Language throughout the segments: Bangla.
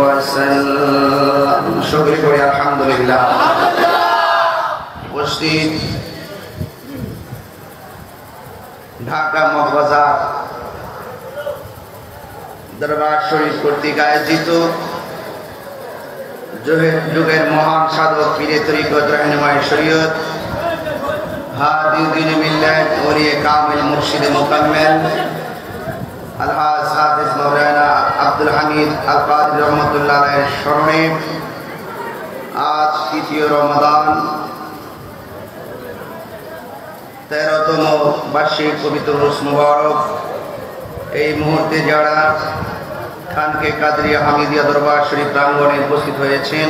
وسلم شكر করি আলহামদুলিল্লাহ উপস্থিত ঢাকা মগবাজার দরবার শরীফ কর্তৃক আয়োজিত যুগের মহান সাধক পীরে তরিকত রাহনুমায়ে শরীয়ত হাদিউদ্দিন মিল্লাত ওলিয়ে কামিল মুর্শিদে মুকাম্মেল আলহাজ হাফেজ মাওলানা আব্দুল হামিদ আল কাদির রহমাতুল্লাহ আলাইহির স্মরণে আজ তৃতীয় রমাদান 13তম বার্ষিক পবিত্র রোজ মুবারক এই মুহূর্তে যারা খানকে কাদরিয়া হামিদিয়া দরবার শরীফ প্রাঙ্গণে উপস্থিত হয়েছেন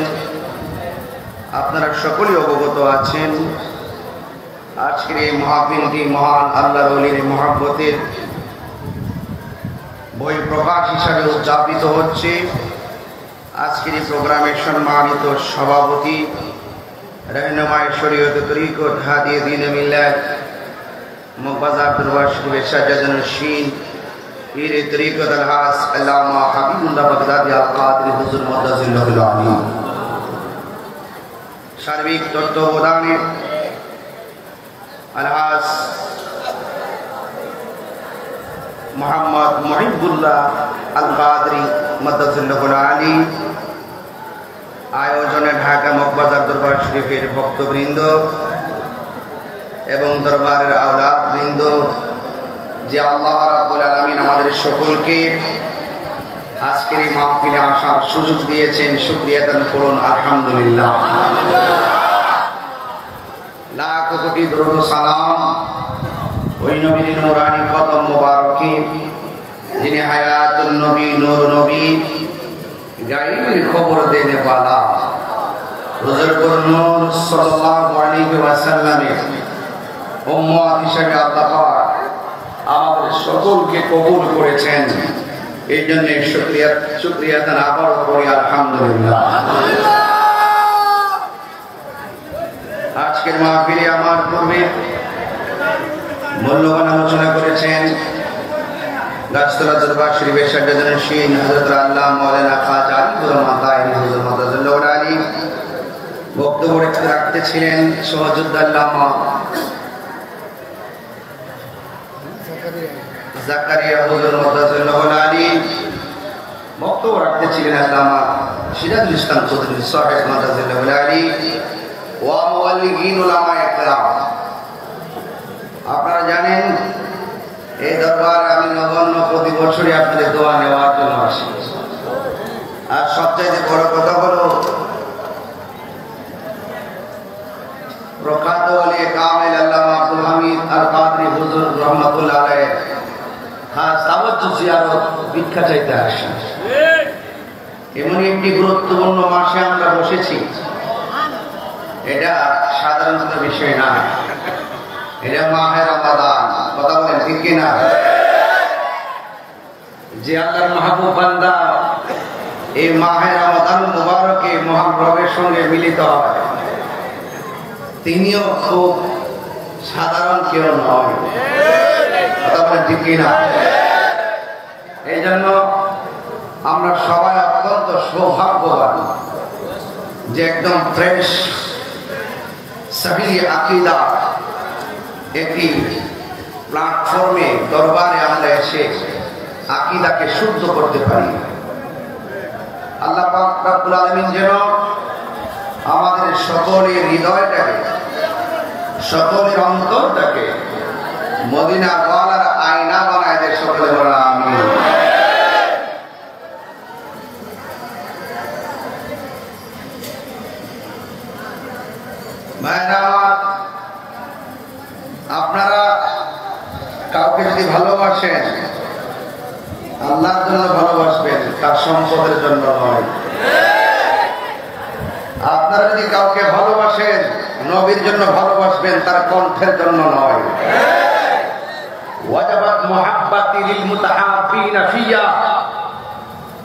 আপনারা সকলেই অবগত আছেন আজকের এই মাহফিলটি মহান আল্লাহর ওলির মহব্বতের বই প্রকাশ হিসাবে উদযাপিত হচ্ছে। আজকের এই প্রোগ্রামের সম্মানিত সভাপতি রাহনুমায়ে শরীয়ত তরিকত হাদিয়ে দ্বীনে মিল্লাত মগবাজার দরবার শরীফের সাজ্জাদুন্নশীন পীরে তরিকত আলহাজ আল্লামা হাবিবুল্লাহ বাগদাদী আল কাদরি হুজুর মুদ্দাজিল্লাহুল আলী সার্বিক তত্ত্বাবধানে আলহাজ মোহাম্মদ মুহিবুল্লাহ আল কাদরি মুদ্দাজিল্লাহুল আলী আয়োজনে ঢাকা মগবাজার দরবার শরীফের ভক্তবৃন্দ এবং দরবারের আওলাদ বৃন্দ যে আল্লাহ রাব্বুল আলামিন আমাদের সকলকে আজকের এই মাহফিলে আসার সুযোগ দিয়েছেন শুকরিয়া আদান করুন আলহামদুলিল্লাহ। লাখ কোটি দরুদ সালাম ওই নবীর নূরানি কদম মোবারকে যিনি হায়াতুন নবী নূর নবী গায়বের খবর দেনে वाला হুজুর নূর সাল্লাল্লাহু আলাইহি ওয়াসাল্লামের উম্মত হিসেবে আল্লাহ পাক আমাদের সকলকে কবুল করেছেন। এই জন্য শুকরিয়া তার আবারও করি আলহামদুলিল্লাহ। আজকের মাহফিলে আমার পূর্বে মূল্যবান আলোচনা করেছেন গাছতলা দরবার শরীফের সাজ্জাদুন্নশীন হযরত আল্লাহ মাওলানা খাজা আলী রহমাতুল্লাহি হুজুর মুদ্দাজিল্লাহুল আলী বক্তব্য রাখতেছিলেন সহযোদ্ধা আল্লামা জাকারিয়া হুজুর মুদ্দাজিল্লাহুল আলী বক্তব্য রাখতেছিলেন আল্লামা সিরাজুল ইসলাম চৌধুরী সাহেব মুদ্দাজিল্লাহুল আলী ওয়া মুআল্লিগিন উলামায়ে কেরাম। আপনারা জানেন এই দরবারে আমি নগণ্য প্রতি বছরই আপনাদের দোয়া নেওয়ার জন্য আসি। আর সবচেয়ে বড় কথা হলো প্রখ্যাত ওলিয়ে কামিল আল্লামা আব্দুল হামিদ আল কাদরি হুজুর রহমাতুল্লাহ আলাইহি খাস তাওয়াজ্জুহ জিয়ারত ভিক্ষা চাইতে আসেন। এমনই একটি গুরুত্বপূর্ণ মাসে আমরা বসেছি, এটা সাধারণ কোনো বিষয় না, এটা মাহে রমাদান। কথা বলেন ঠিক কিনা? যে আল্লাহর মাহবুব বান্দা এই মাহে রমাদান মুবারকে মহান রবের সঙ্গে মিলিত হয় তিনিও খুব সাধারণ কেউ নয়। কথা বলেন ঠিক কিনা? এই জন্য আমরা সবাই অত্যন্ত সৌভাগ্যবান যে একদম ফ্রেশ সহি আকীদা একটি প্ল্যাটফর্মে দরবারে আমরা এসে আকীদাকে শুদ্ধ করতে পারি। আল্লাহ পাক রব্বুল আলামিন যেন আমাদের সকলের হৃদয়টাকে সকলের অন্তরটাকে মদিনা ওয়ালার আয়না বানায় দেয়। সকলে বলা আমিন। আপনারা কাউকে যদি ভালোবাসেন আল্লাহর জন্য ভালোবাসবেন, তার সম্পদের জন্য নয়। আপনারা যদি কাউকে ভালোবাসেন নবীর জন্য ভালোবাসবেন, তার কণ্ঠের জন্য নয়। ওয়াজাবাত মুহাব্বাতি লিল মুতাহাব্বিনা ফিয়া,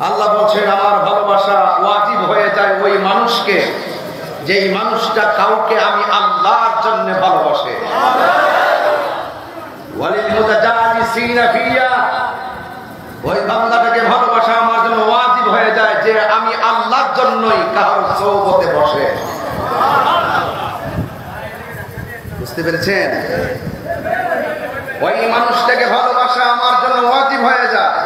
আল্লাহ বলেন আমার ভালোবাসা ওয়াজিব হয়ে যায় ওই মানুষকে যেই মানুষটা কাউকে আমি আল্লাহর জন্য ভালোবাসে। ওয়ালিল মুতাজালিসিনা ফিয়া, ওই বান্দাটাকে ভালোবাসা আমার জন্য ওয়াজিব হয়ে যায় যে আমি আল্লাহর জন্যই কারোর সৌবতে বসে। বুঝতে পেরেছেন? ওই মানুষটাকে ভালোবাসা আমার জন্য ওয়াজিব হয়ে যায়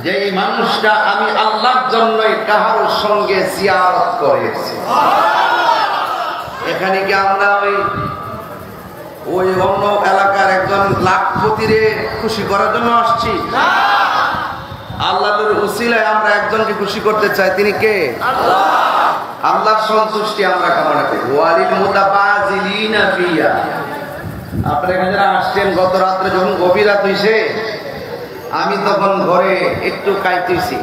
যেই মানুষটা আমি আল্লাহর জন্যই কারোর সঙ্গে জিয়ারত করেছি। এখানে কি আমরা ওই অন্য এলাকার একজন লাখপতিরে খুশি করার জন্য আসছি? আল্লাহর উসিলায় আমরা একজনকে খুশি করতে চাই। তিনি কে? আল্লাহর সন্তুষ্টি আমরা কামনা করি। ওয়ালিল মুতাবাজিলিনা ফিয়া। আপনারা এখানে যারা আসছেন, গত রাত্রে যখন গভীর রাত হইছে, আমি তখন ঘরে একটু কাইতেছি।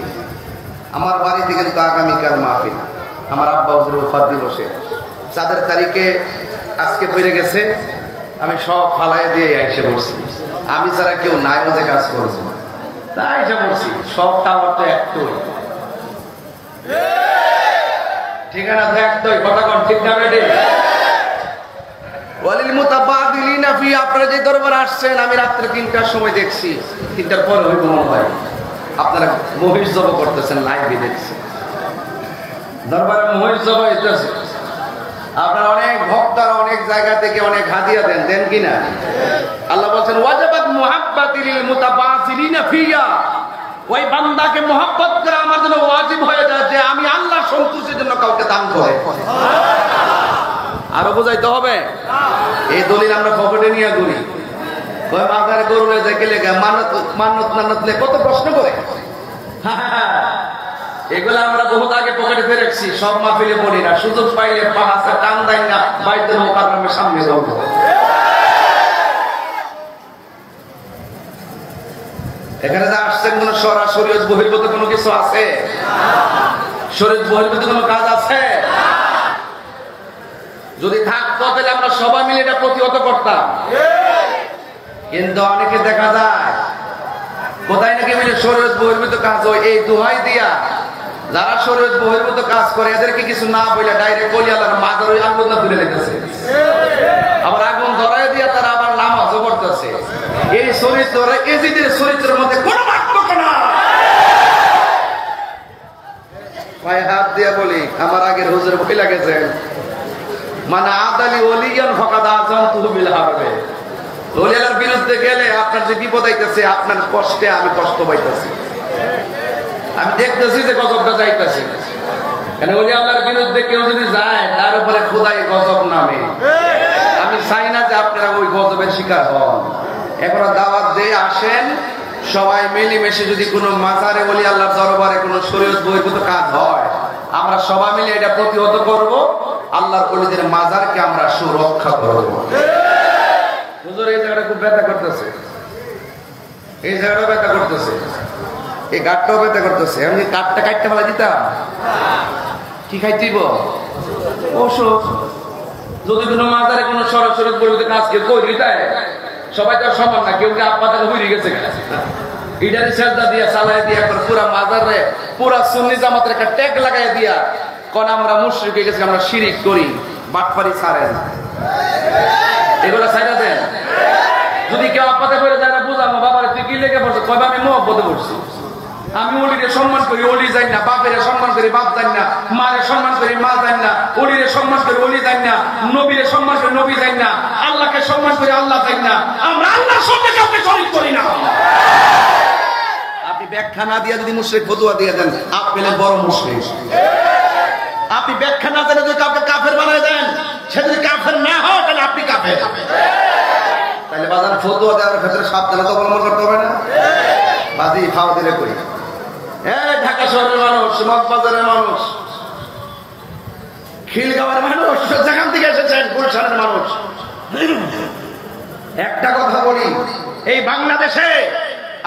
আমার বাড়িতে কিন্তু আগামীকাল মাহফিল, আমার আব্বা হুজুর ওফাত দিবসে 4 তারিখে আজকে পড়ে গেছে। আমি সব ফালাই দিয়ে আইসে বসছি। আমি ছাড়া কেউ নাই মধ্যে কাজ করেছে, তাই আইসে বসছি। সব টাওয়ার তো একটাই, ঠিকানা তো একটাই। কথা কন ঠিক না বেটে? ওয়ালিল মুতাবাদিলিনা ফি। আপনারা যে দরবারে আসছেন, আমি রাত্রে 3টার সময় দেখছি, 3টার পরে হইব মনে হয়, আপনারা মহিষ জব করতেছেন, লাইভে দেখছি। দরবারে মহিষ জব হইতেছে। আপনারা অনেক ভক্তরা অনেক জায়গা থেকে অনেক হাদিয়া দেন, দেন কিনা? আল্লাহ বলছেন ওয়াজাবাত মুহাব্বাতিল মুতাবাসিলিনা ফিয়া। ওই বান্দাকে মহব্বত করা আমার জন্য ওয়াজিব হয়ে যায় যে আমি আল্লাহর সন্তুষ্টির জন্য কাউকে দান করে। আরো বোঝাইতে হবে। এই দলিল আমরা পকেটে নিয়ে ঘুরি। কয় বাজারে গরু নিয়ে যাই গেলে মান্নত কত প্রশ্ন করে। এগুলো আমরা বহুত আগে পকেটে ফেলে রাখছি, সব মাহফিলে পড়ি না। সুযোগ পাইলে পাহাড়ে টান দেয় না, বাইতুল মুকাররমের সামনে যাবো। এখানে যা আসছেন কোন শরীয়ত বহির্ভূত কোনো কিছু আছে? শরীয়ত বহির্ভূত কোনো কাজ আছে? যদি থাকতো তাহলে আমরা সবাই মিলে এটা প্রতিহত করতাম। কিন্তু অনেকে দেখা যায় কোথায় নাকি মিলে শরীয়ত বহির্ভূত কাজ হয়, এই দোহাই দিয়া যারা শরীয়ত বহির্ভূত কাজ করে এদেরকে কিছু না বলে ডাইরেক্ট বলি আল্লাহর মাজার ওই আগুন তুলে লেগেছে, আবার আগুন ধরাই দিয়া তারা আবার নামাজও পড়তেছে। এই চরিত্র এজিদের চরিত্রের মধ্যে কোনো পার্থক্য না। পায়ে হাত দিয়া বলি, আমার আগের হুজুর বই লাগেছে, মানে আদালি ওলিয়ান ফাকাদ আযানতুহু বিল হারবে। ওলিয়ার বিরুদ্ধে গেলে আপনার যে বিপদ আইতেছে, আপনার কষ্টে আমি কষ্ট পাইতেছি। আমি দেখতেছি যে গজবটা যাইতেছে। কেন ওলি আল্লাহর বিরুদ্ধে কেউ যদি যায়, তার উপরে খোদাই গজব নামে। আমি চাই না যে আপনারা ওই গজবের শিকার হন। এখন দাওয়াত দিয়ে আসেন, সবাই মিলেমিশে যদি কোনো মাজারে ওলি আল্লাহর দরবারে কোনো শরীয়ত বহির্ভূত কাজ হয়, আমরা সবাই মিলে এটা প্রতিহত করব। আল্লাহর ওলিদের মাজারকে আমরা সুরক্ষা করব। হুজুর এই জায়গাটা খুব ব্যথা করতেছে, এই জায়গাটা ব্যথা করতেছে, এই গাঠটাও ব্যথা করতেছে। আমি কাঠটা কাটতে ফেলা দিতাম, কি খাইতেইব ওষুধ। যদি কোনো মাজারে কোনো সরাসরি বহির্ভূত কাজ কেউ করি, তাই সবাই তো সমান না। কেউ আপা তাকে হয়ে গেছে, ইডারি সেজদা দিয়া চালাই দিয়া পুরা মাজারে পুরা সুন্নি জামাতের একটা ট্যাগ লাগাই দিয়া কোন আমরা মুশরিক হয়ে গেছি, আমরা শিরিক করি, বাটপারি ছাড়েন, এগুলা ছাইড়া দেন। যদি কেউ আপাতে করে যায় না, বুঝাবো বাবার তুই কি লেগে পড়ছো, কবে আমি মহব্বতে পড়ছি। আমি ওলিরে সম্মান করি, ওলি যাই না। বাপেরে সম্মান করি, বাপ যাই না। মারে সম্মান করি, মা যাই না। ওলিরে সম্মান করি, ওলি যাই না। নবীরে সম্মান করি, নবী যাই না। আল্লাহকে সম্মান করি, আল্লাহ যাই না। আমরা আল্লাহর সঙ্গে কাউকে শরীক করি না। আপনি ব্যাখ্যা না দিয়ে যদি মুশরিক ফতোয়া দিয়ে দেন, আপনি বড় মুশরিক। আপনি ব্যাখ্যা না জানে যদি কাউকে কাফের বানায় দেন, সে যদি কাফের না হয় তাহলে আপনি কাফের। তাহলে বাজার ফতোয়া দেওয়ার ক্ষেত্রে সাবধানতা অবলম্বন করতে হবে না? বাজি খাওয়া দিলে করি। ঢাকা শহরের মানুষ, মগবাজারের মানুষ, খিলগাঁওয়ের মানুষ, যেখান থেকে এসেছেন, গুলশানের মানুষ, একটা কথা বলি, এই বাংলাদেশে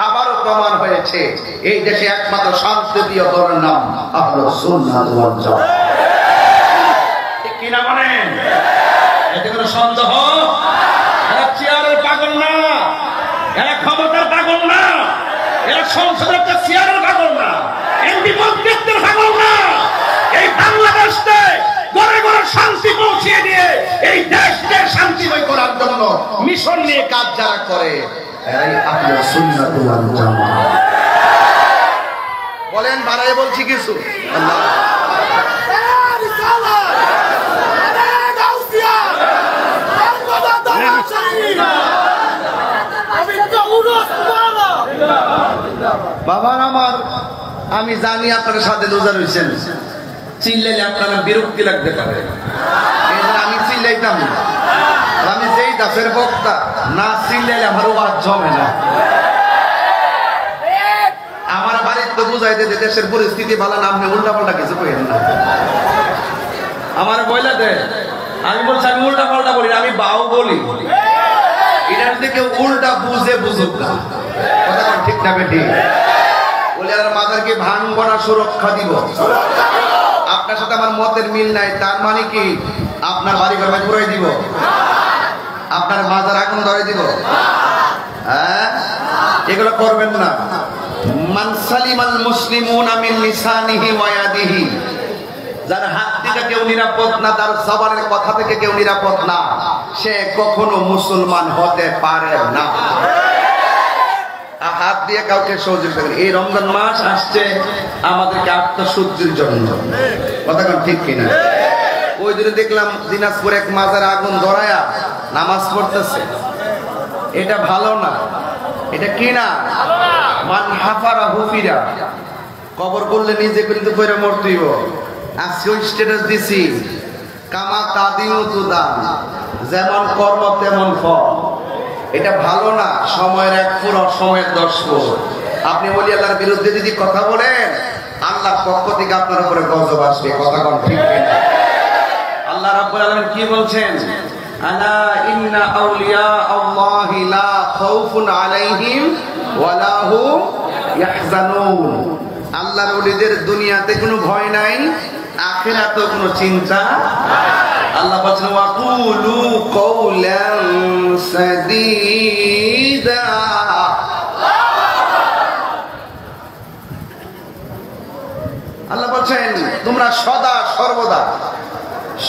আবারও প্রমাণ হয়েছে এই দেশে একমাত্র শান্তিপ্রিয় দলের নাম আহলুস সুন্নাহ ওয়াল জামাত। ঠিক কিনা বলেন? এতে কোনো সন্দেহ? এরা চেয়ারের পাগল না, এরা ক্ষমতার পাগল না, এরা সংসদের চেয়ারের পাগল না, এমপি মন্ত্রিত্বের পাগল না। এই বাংলাদেশে ঘরে ঘরে শান্তি পৌঁছিয়ে দিয়ে এই দেশকে শান্তিময় করার জন্য মিশন নিয়ে কাজ যারা করে, এরাই আহলুস সুন্নাহ ওয়াল জামাত। বলেন বাড়াই বলছি কিছু? আল্লাহ বাবার আমার, আমি জানি আপনার সাথে রোজা রয়েছেন, চিল্লাইলে আপনার বিরক্তি লাগতে পারে, আমি চিল্লাইতাম না। আমি যেই দাসের বক্তা, না চিল্লাইলে আমার ওয়াজ জমে না। আমার বাড়ির তো বুঝাইতে যে দেশের পরিস্থিতি ভালো না, আপনি উল্টা পাল্টা কিছু করেন না। আমার বইলা দে, আমি বলছি আমি উল্টা পাল্টা বলি, আমি বাউ বলি। এটার থেকে উল্টা বুঝে বুঝুক না, কথা ঠিক না বেটি? বলে আর মাদারকে ভাঙবো না, সুরক্ষা দিব। আপনার সাথে আমার মতের মিল নাই, তার মানে কি আপনার বাড়ি ঘর ঘুরাই দিব? আপনার মাদার আগুন ধরে দিব? হ্যাঁ, এগুলো করবেন না। মান সালিমাল মুসলিমুনা মিন লিসানিহি ওয়া ইয়াদিহি, যার হাত থেকে কেউ নিরাপদ না, তার জবানের কথা থেকে কেউ নিরাপদ না, সে কখনো মুসলমান হতে পারে না। হাত দিয়ে কাউকে সহযোগিতা করেন। এই রমজান মাস আসছে আমাদেরকে আত্মশুদ্ধির জন্য, কথা কোন ঠিক কিনা? ওই দিনে দেখলাম দিনাজপুর এক মাজারে আগুন ধরায়া নামাজ পড়তেছে, এটা ভালো না। এটা কি না? মান হাফারা হুফিরা, কবর করলে নিজে কিন্তু কইরা মরতেইব। আজকে ওই স্ট্যাটাস দিছি, কামা কাদিমু তুদান, যেমন কর্ম তেমন ফল। এটা ভালো না। সময়ের 1 পুরো, সময়ের 10 পুরো। আপনি ওলি আল্লাহর বিরুদ্ধে যদি কথা বলেন, আল্লাহর পক্ষ থেকে আপনার উপরে গজব আসবে, কথা কোন ঠিক কিনা? আল্লাহ রাব্বুল আলামিন কি বলছেন? আলা ইন্না আউলিয়া আল্লাহি লা খাউফুন আলাইহিম ওয়া লা হুম ইয়াহজানুন। আল্লাহর ওলিদের দুনিয়াতে কোনো ভয় নাই, আখিরাতেও কোনো চিন্তা। আল্লাহ বলেন ওয়াকুলু কওলান সাদীদা। আল্লাহ বলেন তোমরা সদা সর্বদা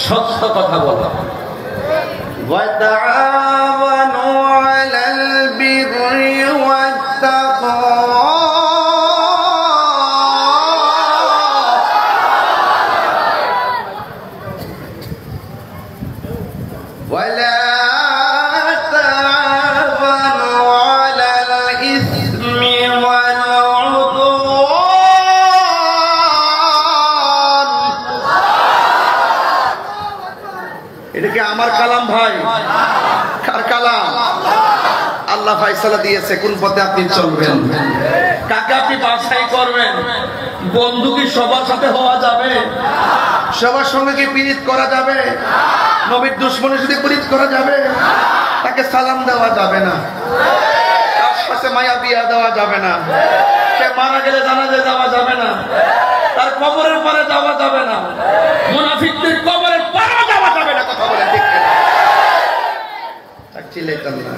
সত্য কথা বলো। ওয়া তাআওয়ানু আলাল বিররি ওয়াত তাকওয়া। আমার কালাম ভাই, কার কালাম? আল্লাহ ফয়সালা দিয়েছে কোন পথে আপনি চলবেন, কাকে আপনি বাছাই করবেন। বন্ধু কি সবার সাথে হওয়া যাবে? সবার সঙ্গে কি পীড়িত করা যাবে? নবীর দুশমনের সাথে পীড়িত করা যাবে? তাকে সালাম দেওয়া যাবে না, তার সাথে মায়া বিয়া দেওয়া যাবে না, সে মারা গেলে জানাজা যাওয়া যাবে না, তার কবরের পরে যাওয়া যাবে না, মুনাফিকদের কবরের পরে যাওয়া যাবে না। কথা বলে ঠিক না? চিল্লাইতাম না,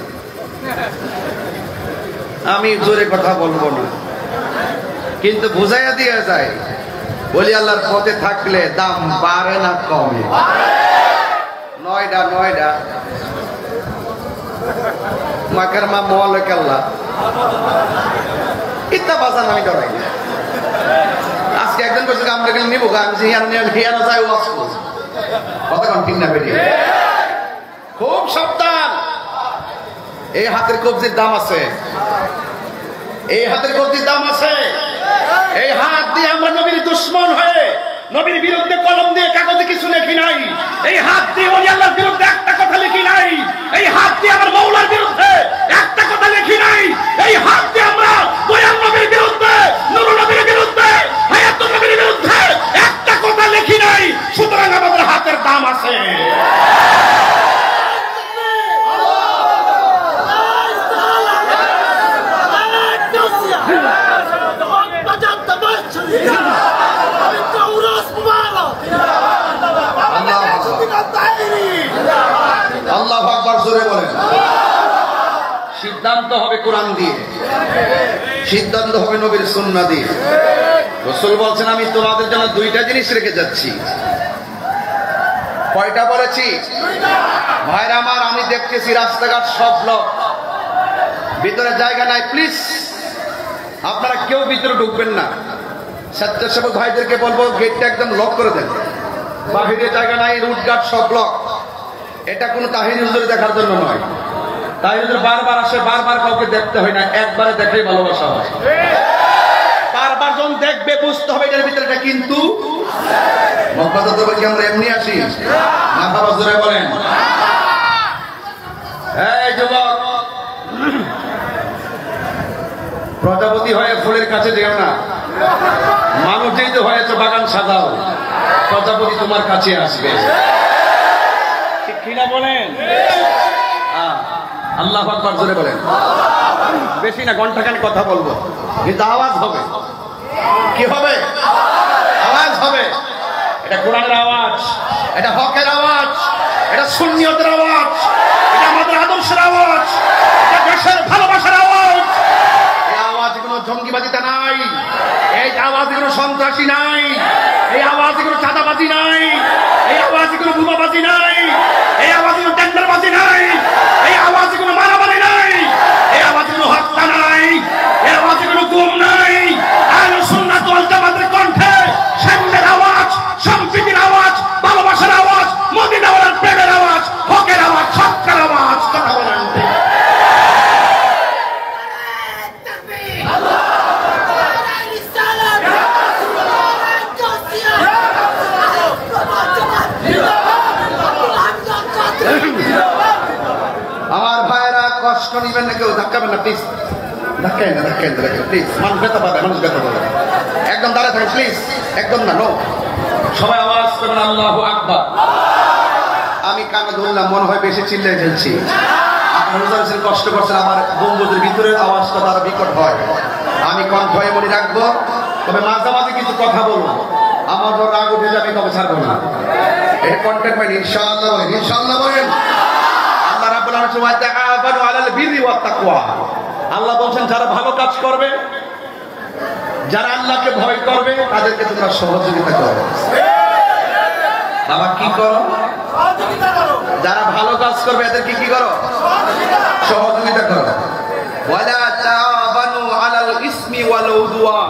আমি জোরে কথা বলবো না, কিন্তু বুঝাইয়া দিয়ে যায় বলি আল্লাহর পথে থাকলে দাম বাড়ে না কমে? নয়ডা মাকার মা মোয়ালে কাল্লা ইত্তা বাজান আমি ডরাই না। আজকে একজন বলছে আমরা গেলে নিবো, আমি হিয়ানো যাই ওয়াজ করব, কথা কোন ঠিক না বেরিয়ে? খুব সাবধান। এই হাতের কবজির দাম আছে, এই হাতের কবজির দাম আছে। এই হাত দিয়ে আমরা নবীর দুশমন হয়ে নবীর বিরুদ্ধে কলম দিয়ে কাগজে কিছু লেখি নাই। এই হাত দিয়ে ওলি আল্লাহর বিরুদ্ধে একটা কথা লিখি নাই। এই হাত দিয়ে আমার মওলার বিরুদ্ধে একটা কথা লিখি নাই। এই হাত দিয়ে আমরা দয়াল নবীর বিরুদ্ধে, নূর নবীর বিরুদ্ধে, হায়াতুন নবীর বিরুদ্ধে একটা কথা লিখি নাই। সুতরাং আমাদের হাতের দাম আছে। আল্লাহু আকবার জোরে বলেন। সিদ্ধান্ত হবে কোরআন দিয়ে, সিদ্ধান্ত হবে নবীর সুন্নাহ দিয়ে। রাসূল বলছেন আমি তোমাদের জন্য 2টা জিনিস রেখে যাচ্ছি। কয়টা বলেছি? ভাইরা আমার, আমি দেখতেছি রাস্তাঘাট সব ব্লক, ভিতরে জায়গা নাই। প্লিজ আপনারা কেউ ভিতরে ঢুকবেন না। স্বেচ্ছাসেবক ভাইদেরকে বলবো গেটটা একদম লক করে দেন, বাহিরে জায়গা নাই, রুট গার্ড সব ব্লক। এটা কোনো তাহির হুজুর দেখার জন্য নয়, তাহির হুজুর বারবার আসে, বারবার কাউকে দেখতে হয় না, একবারে দেখলেই ভালোবাসা হয়। বারবার যখন দেখবে বুঝতে হবে এটার ভিতরে এটা কিন্তু আমরা এমনি আসি না, বাবা জোরে বলেন। এই যুবক, প্রজাপতি হয়ে ফুলের কাছে যেও না, মানুষ যেই তো হয়েছে বাগান সাজাও, প্রজাপতি তোমার কাছে আসবে, ঠিক কিনা বলেন? আল্লাহু আকবার জোরে বলেন। বেশি না, ঘন্টাখানি কথা বলবো, কিন্তু আওয়াজ হবে। কি হবে? আওয়াজ হবে। এটা কোরআনের আওয়াজ, এটা হকের আওয়াজ, এটা সুন্নিয়তের আওয়াজ, এটা আমাদের আদর্শের আওয়াজ, এটা দেশের ভালোবাসার আওয়াজ। এই আওয়াজ কোনো জঙ্গিবাজিতে নাই, এই আওয়াজ কোনো সন্ত্রাসী নাই, এই আওয়াজ কোনো চাঁদাবাজি নাই, এই আওয়াজ কোনো বোমাবাজি নাই, এই আওয়াজ কোনো টেন্ডারবাজি নাই, এই আওয়াজ কোনো মারামারি নাই, এই আওয়াজ কোনো হত্যা নাই, এই আওয়াজ কোনো গুম নাই। আহলে সুন্নাত ওয়াল জামাতের কণ্ঠে সাম্যের আওয়াজ, সম্প্রীতির আওয়াজ, ভালোবাসার আওয়াজ, মদিনাওয়ালার প্রেমের আওয়াজ, হকের আওয়াজ, সত্যের আওয়াজ। কথা বলেন আমার ভাইরা, কষ্ট নিবেন না, কেউ ধাক্কাবেন না প্লিজ, ধাক্কাই না, ধাক্কাই না প্লিজ, মানুষ ব্যথা পাবে, মানুষ ব্যথা পাবে। একদম দাঁড়ায় থাকেন প্লিজ, একদম না, নো। সবাই আওয়াজ করবেন আল্লাহু আকবার। আমি কানে ধরলাম, মনে হয় বেশি চিল্লাই ফেলছি, আপনারা কষ্ট করছেন, আমার গম্বুজের ভিতরের আওয়াজটা তারা বিকট হয়। আমি কণ্ঠ এমনই রাখবো, তবে মাঝামাঝি কিছু কথা বলবো, আমার ধর রাগ উঠে যাবে, তবে ছাড়বো না। এটা কন্টেন্ট মানে ইনশাআল্লাহ বলেন, ইনশাআল্লাহ বলেন। আল্লাহ রাব্বুল আলামিন ওয়া তাআওয়ানু আলাল বিররি ওয়াত তাকওয়া, আল্লাহ বলেন যারা ভালো কাজ করবে, যারা আল্লাহকে ভয় করবে, তাদেরকে তোমরা সহযোগিতা করো। বাবা কি করো? সহযোগিতা করো। যারা ভালো কাজ করবে এদেরকে কি করো? সহযোগিতা করো। ওয়ালা তাআওয়ানু আলাল ইসমি ওয়াল উদওয়ান,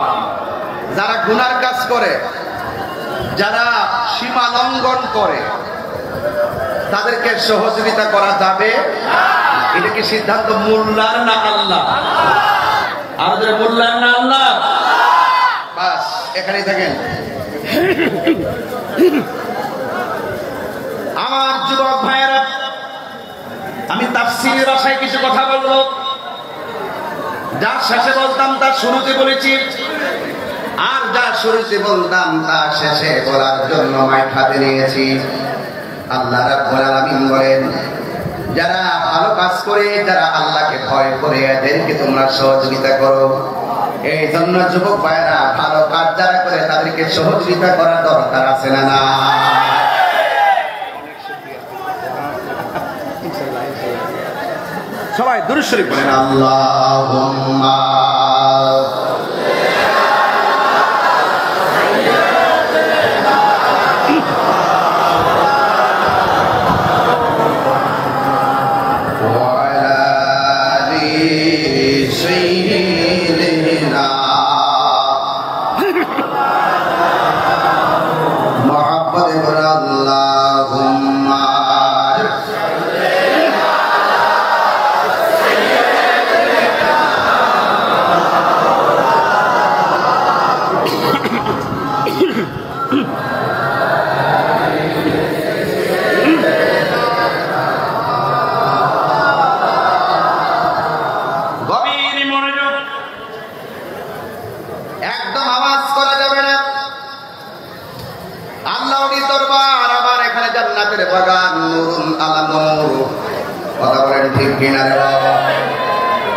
যারা গুনার কাজ করে, যারা সীমা লঙ্ঘন করে, তাদেরকে সহযোগিতা করা যাবে। এটা কি সিদ্ধান্ত মোল্লার না আল্লাহ? আর যারা মোল্লার না আল্লাহ, বাস এখানেই থাকেন। আমার যুবক ভাইয়েরা, আমি তাফসীরের ভাষায় কিছু কথা বলবো, যা শেষে বলতাম তার শুরুতে বলেছি, আর যা শুরুতে বলতাম তা শেষে বলার জন্য মাইক হাতে নিয়েছি। আল্লাহ রাব্বুল আলামিন বলেন, যারা ভালো কাজ করে, যারা আল্লাহকে ভয় করে, এদেরকে তোমরা সহযোগিতা করো। এই জন্য যুবক ভাইরা, ভালো কাজ যারা করে তাদেরকে সহযোগিতা করার দরকার আছে না? না, সবাই দুরূদ শরীফ পড়েন, আল্লাহুম্মা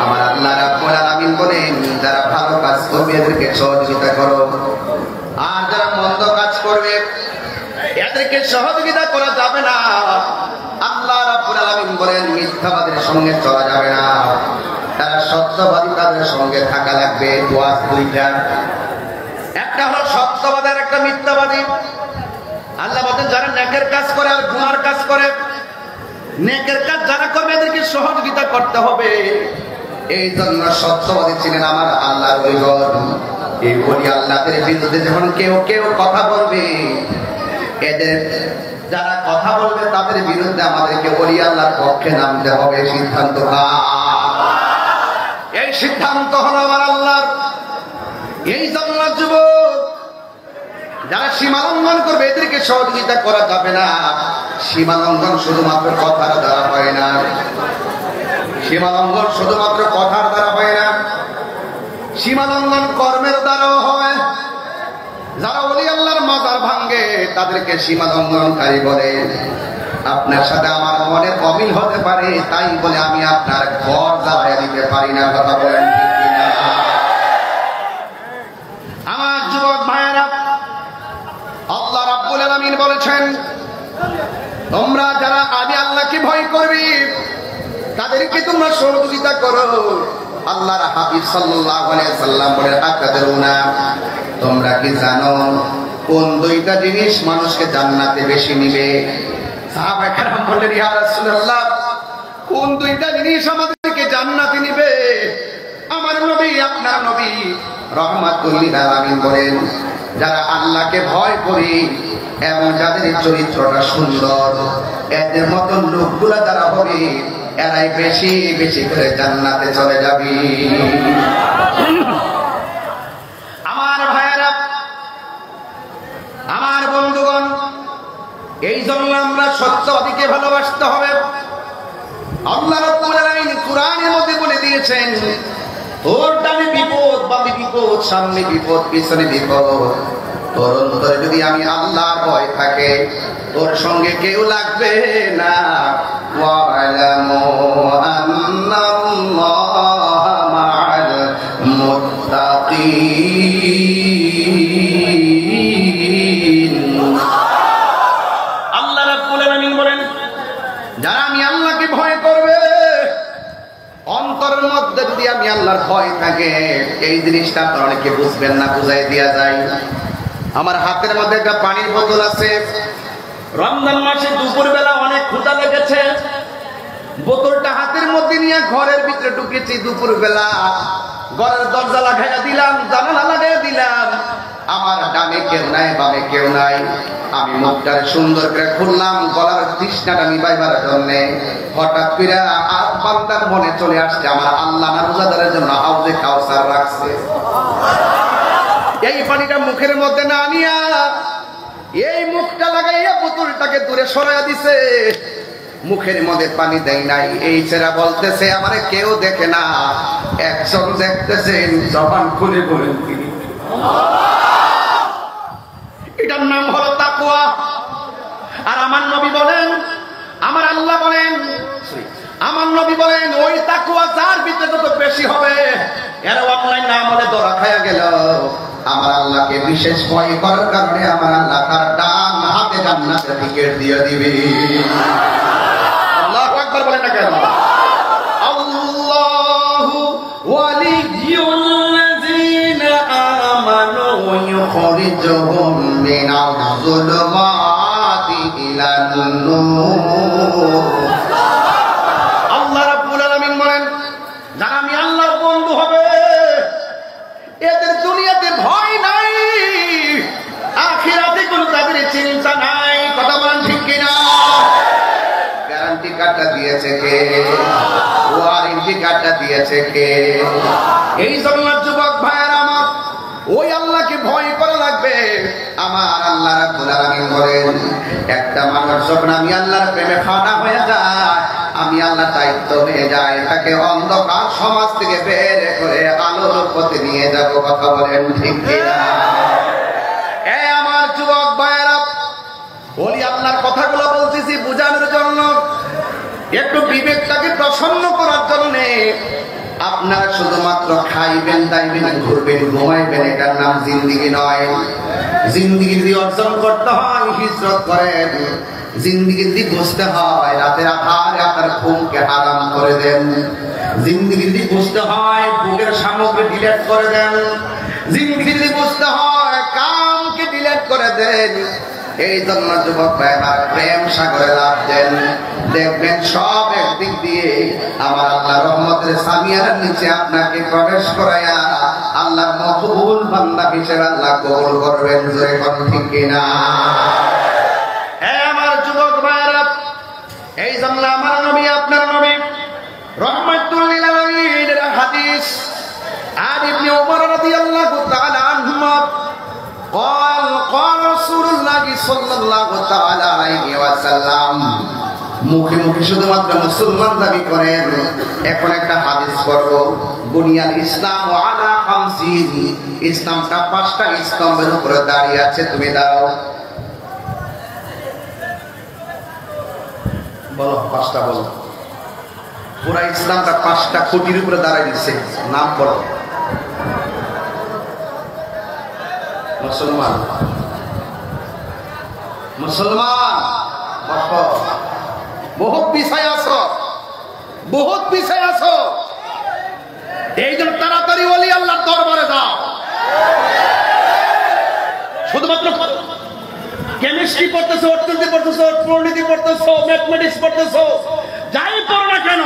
আমার আল্লাহ রাব্বুল আলামিন বলেন, যারা ভালো কাজ করবে এদেরকে সহযোগিতা করো, আর যারা মন্দ কাজ করবে এদেরকে সহযোগিতা করা যাবে না। আল্লাহ রাব্বুল আলামিন বলেন, মিথ্যাবাদীর সঙ্গে চলা যাবে না, তারা সত্যবাদী তাদের সঙ্গে থাকা লাগবে। ওয়াজ দুইটা, একটা হলো সত্যবাদী আর একটা মিথ্যাবাদী। আল্লাহ বলেন, যারা নেকের কাজ করে আর গুনার কাজ করে, নেকের কাজ যারা করবে এদেরকে সহযোগিতা করতে হবে। এই জন্য সত্যবাদী ছিলেন আমার আল্লাহর ওলিগণ। এই ওলি আল্লাহদের বিরুদ্ধে যখন কেউ কেউ কথা বলবে, এদের যারা কথা বলবে তাদের বিরুদ্ধে আমাদেরকে ওলি আল্লাহর পক্ষে নামতে হবে। সিদ্ধান্ত এই সিদ্ধান্ত হলো আমার আল্লাহর। এই জন্য যুবক যারা সীমা লঙ্ঘন করবে এদেরকে সহযোগিতা করা যাবে না। সীমা লঙ্ঘন শুধুমাত্র কথার দ্বারা হয় না, সীমা লঙ্ঘন শুধুমাত্র কথার দ্বারা হয় না, সীমা লঙ্ঘন কর্মের দ্বারাও হয়। যারা ওলি আল্লাহর মাজার ভাঙ্গে তাদেরকে সীমা লঙ্ঘনকারী বলে। আপনার সাথে আমার মনের অমিল হতে পারে, তাই বলে আমি আপনার ঘর জ্বালিয়ে দিতে পারি না। কথা বলেন ঠিক কিনা? আমার যুবক ভাইয়েরা, আল্লাহ রাব্বুল আলামিন বলেছেন, তোমরা যারা আমি আল্লাহকে ভয় করবি তাদেরকে তোমরা সহযোগিতা করো। আল্লাহর হাবিব সাল্লাল্লাহু আলাইহি সাল্লাম বলেন, আকাদরুনা, তোমরা কি জানো কোন দুইটা জিনিস মানুষকে জান্নাতে বেশি নিবে? সাহাবায়ে কেরাম বললেন, ইয়া রাসূলুল্লাহ, কোন দুইটা জিনিস আমাদেরকে জান্নাতে নিবে? আমার নবী, আপনার নবী রাহমাতুল লিল আলামিন বলেন, যারা আল্লাহকে ভয় করি এবং যাদের চরিত্রটা সুন্দর, এদের মতন লোকগুলা যারা হবে এরাই বেশি বেশি করে জান্নাতে চলে যাবে। আমার ভাইয়েরা, আমার বন্ধুগণ, এই জন্য আমরা সত্যবাদীকে ভালোবাসতে হবে। আল্লাহ রাব্বুল আলামিন কুরআনের মধ্যে বলে দিয়েছেন, তোর ডানে বিপদ, বামে বিপদ, সামনে বিপদ, পিছনে বিপদ, তোর অন্তরে যদি আমি আল্লাহর ভয় থাকে তোর সঙ্গে কেউ লাগবে না। ওয়া'লামু আন্নাল্লাহা মা'আল মুত্তাকিন। আল্লাহ রাব্বুল আলামিন বলেন, যারা আমি আল্লাহকে ভয় করবে, অন্তরের মধ্যে যদি আমি আল্লাহর ভয় থাকে, এই জিনিসটা আপনারা অনেকে বুঝবেন না, বুঝাই দেয়া যায়। আমার হাতের মধ্যে একটা পানির বোতল আছে। রমজান মাসে দুপুরবেলা অনেক ক্ষুধা লেগেছে, বোতলটা হাতের মধ্যে নিয়ে ঘরের ভিতরে ঢুকেছি। দুপুরবেলা ঘরের দরজা লাগাইয়া দিলাম, জানালা লাগাইয়া দিলাম, আমার ডানে কেউ নাই, বামে কেউ নাই। আমি মুখটা সুন্দর করে খুললাম গলার তৃষ্ণাটা নিবাইবার জন্য। হঠাৎ করে আর বান্দার মনে চলে আসছে, আমার আল্লাহ না রোজাদারের জন্য হাউজে কাউসার রাখছে। এই পানিটা মুখের মধ্যে না নিয়া এই মুখটা লাগাইয়া বোতলটাকে দূরে সরাইয়া দিছে। মুখের মধ্যে পানি দেয় নাই। এই ছেড়া বলতেছে, আমারে কেউ দেখে না, একজন দেখতেছেন, জবান খুলে বলেন তিনি। এটার নাম হলো তাকওয়া। আর আমার নবী বলেন, আমার আল্লাহ বলেন, আমার নবী বলেন, ওই তাকওয়া যার ভিতরে যত বেশি হবে এর অনলাইন নাম হলে ধরা খায়া গেল। আমার আল্লাহকে বিশেষ ভয় করার কারণে আমার আল্লাহ তার ডান হাতে জান্নাতের টিকিট দিয়ে দিবে। আল্লাহু আকবার বলেন না কেন? আল্লাহু ওয়ালিয়ুল্লাযীনা আমানু ইউখরিজুহুম মিনাজ যুলুমাতি ইলান নূর। আল্লাহ রাব্বুল আলামিন বলেন, যারা আমি আল্লাহর বন্ধু হবে এদের দুনিয়াতে ভয় নাই, আখিরাতে কোনো তাদের চিন্তা নাই। কথা বলেন ঠিক কিনা? গ্যারান্টি কার্ডটা দিয়েছে কে? ওয়ারেন্টি কার্ডটা দিয়েছে কে? এই জন্য যুবক ভাইয়েরা আমার, ওই আল্লাহকে ভয় করা লাগবে। আমার আল্লাহ রাব্বুল আলামিন বলেন, একটা মানুষ যখন আমি আল্লাহর প্রেমে ফানা হয়ে যায়, আমি আল্লাহ দায়িত্ব হয়ে যায় তাকে অন্ধকার সমাজ থেকে বের করে আলোর পথে নিয়ে যাব। কথা বলেন ঠিক কিনা? আমার যুবক ভাইয়েরা, ওলি আল্লাহর কথাগুলো বলতেছি বোঝানোর জন্য, একটু বিবেকটাকে প্রসন্ন করার জন্য। আপনারা শুধুমাত্র খাইবেন, দাইবেন, ঘুরবেন, ঘুমাইবেন, এটার নাম জিন্দিগি নয়। জিন্দিগি যদি অর্জন করতে হয় হিজরত করেন। জিন্দিগি যদি বুঝতে হয় রাতের আধারে আপনার ঘুমকে হারাম করে দেন। জিন্দিগি যদি বুঝতে হয় বুকের সামগ্রী ডিলেট করে দেন। জিন্দিগি যদি বুঝতে হয় কামকে ডিলেট করে দেন। এই জন্য যুবক ভাইরা প্রেম সাগরে লাভ দেন, দেখবেন সব একদিক দিয়ে আমার আল্লাহ রহমতের সামিয়ার নিচে আপনাকে প্রবেশ করাইয়া আল্লাহর মকবুল বান্দা হিসেবে আল্লাহ কবুল করবেন। জোরে কোন ঠিক কিনা? আমার যুবক ভাইরা, এই জন্য আমার নবী আপনার নবী রহমাতুল লিল আলামিনের হাদিস আর ইবনে ওমর রাদিয়াল্লাহু তাআলা আনহুমা قال قال رسول الله صلى الله تعالى عليه وسلم মুখে মুখে শুধুমাত্র মুসলমান দাবি করেন। এখন একটা হাদিস পড়ব। বুনিয়াল ইসলাম আলা খামসিন, ইসলামটা 5টা স্তম্ভের উপরে দাঁড়িয়ে আছে। তুমি দাও, বলো 5টা বলো। পুরা ইসলামটা 5টা খুঁটির উপরে দাঁড়ায় দিচ্ছে। নাম বলো। মুসলমান, মুসলমান বহুত পিছায় আছো, বহুত পিছায় আছো। এই জন্য তাড়াতাড়ি বলি আল্লাহর দরবারে যাও। শুধুমাত্র কেমিস্ট্রি পড়তেছো, অর্থনীতি পড়তেছো, পরিণীতি পড়তেছো, ম্যাথমেটিক্স পড়তেছো, যাই পড়ো না কেন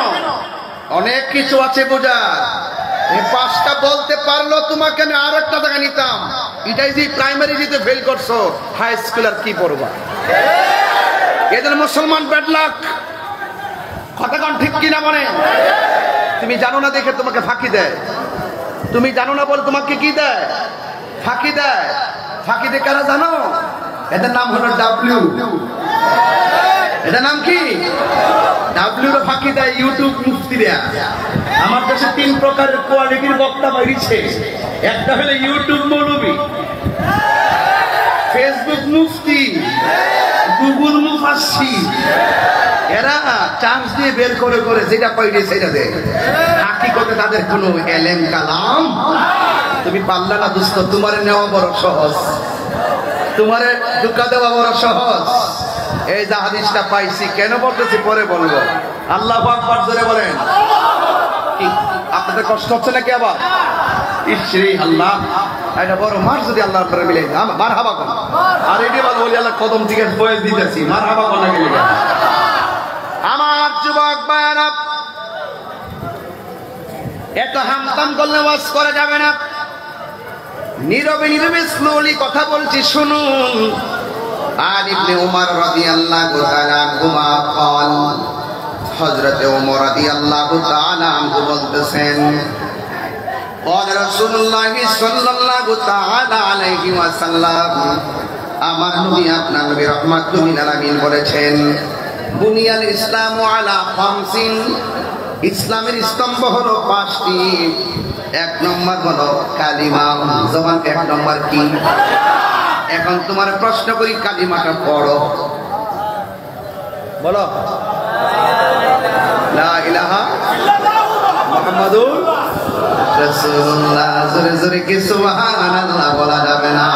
অনেক কিছু আছে বোঝার। এই 5টা বলতে পারলো তোমাকে আমি আর একটা জায়গা নিতাম। এটাই যে প্রাইমারি দিতে ফেল করছো, হাই স্কুল আর কি পড়বা? এদের মুসলমান ব্যাড লাক। কথা কোন ঠিক কিনা? মনে তুমি জানো না দেখে তোমাকে ফাঁকি দেয়। তুমি জানো না বলে তোমাকে কি দেয়? ফাঁকি দেয়। ফাঁকি দেয় কারা জানো? এদের নাম হলো ডাব্লিউ। এটার নাম কি? ডাব্লিউ র ফাঁকি দেয় ইউটিউব মুফতিরা। আমার কাছে 3 প্রকারের কোয়ালিটির বক্তা বেরিয়েছে। একটা হলো ইউটিউব মৌলবী, ফেসবুক মুফতি, গুগল মুফাসসির। এরা চান্স দিয়ে বের করে করে যেটা পাইছে সেটা দেয়। হাকিকতে তাদের কোনো এলেম কালাম তুমি পারলা না দোস্ত। তোমারে নেওয়া বড় সহজ, তোমারে ধোঁকা দেওয়া বড় সহজ। এই যে হাদিসটা পাইছি কেন বলতেছি পরে বলবো। আল্লাহু আকবার জোরে বলেন। আপনাদের কষ্ট হচ্ছে নাকি? আবার ইসরি আল্লাহ, এটা বড় মার যদি আল্লাহর পরে মিলে মার হাবা কোন। আর এটি বল বলি আল্লাহ কদম থেকে বয়ে দিতেছি, মার হাবা কোন নাকি? আমার যুবক ভাইরা, এত হামতাম করলে ওয়াজ করা যাবে না। নীরবে নীরবে স্লোলি কথা বলছি, শুনুন। আর ইবনে উমর রাদিয়াল্লাহু তাআলা আনহুমা قال, হযরত ওমর রাদিয়াল্লাহু তাআলা আনহু বলতেছেন, قال رسول الله صلى الله تعالى عليه وسلم, আমার নবী আপনার নবী রাহমাতুল লিল আলামিন বলেছেন, বুনিয়াল ইসলামু আলা খামসিন, ইসলামের স্তম্ভ হলো 5টি। 1 নম্বর হলো কালিমা। জবান 1 নম্বর কি? এখন তোমার প্রশ্ন করি, কালিমাটা পড়ো, বলো লা ইলাহা মুহাম্মাদুর রাসূলুল্লাহ। জোরে জোরে কি সুবহানাল্লাহ বলা যাবে না?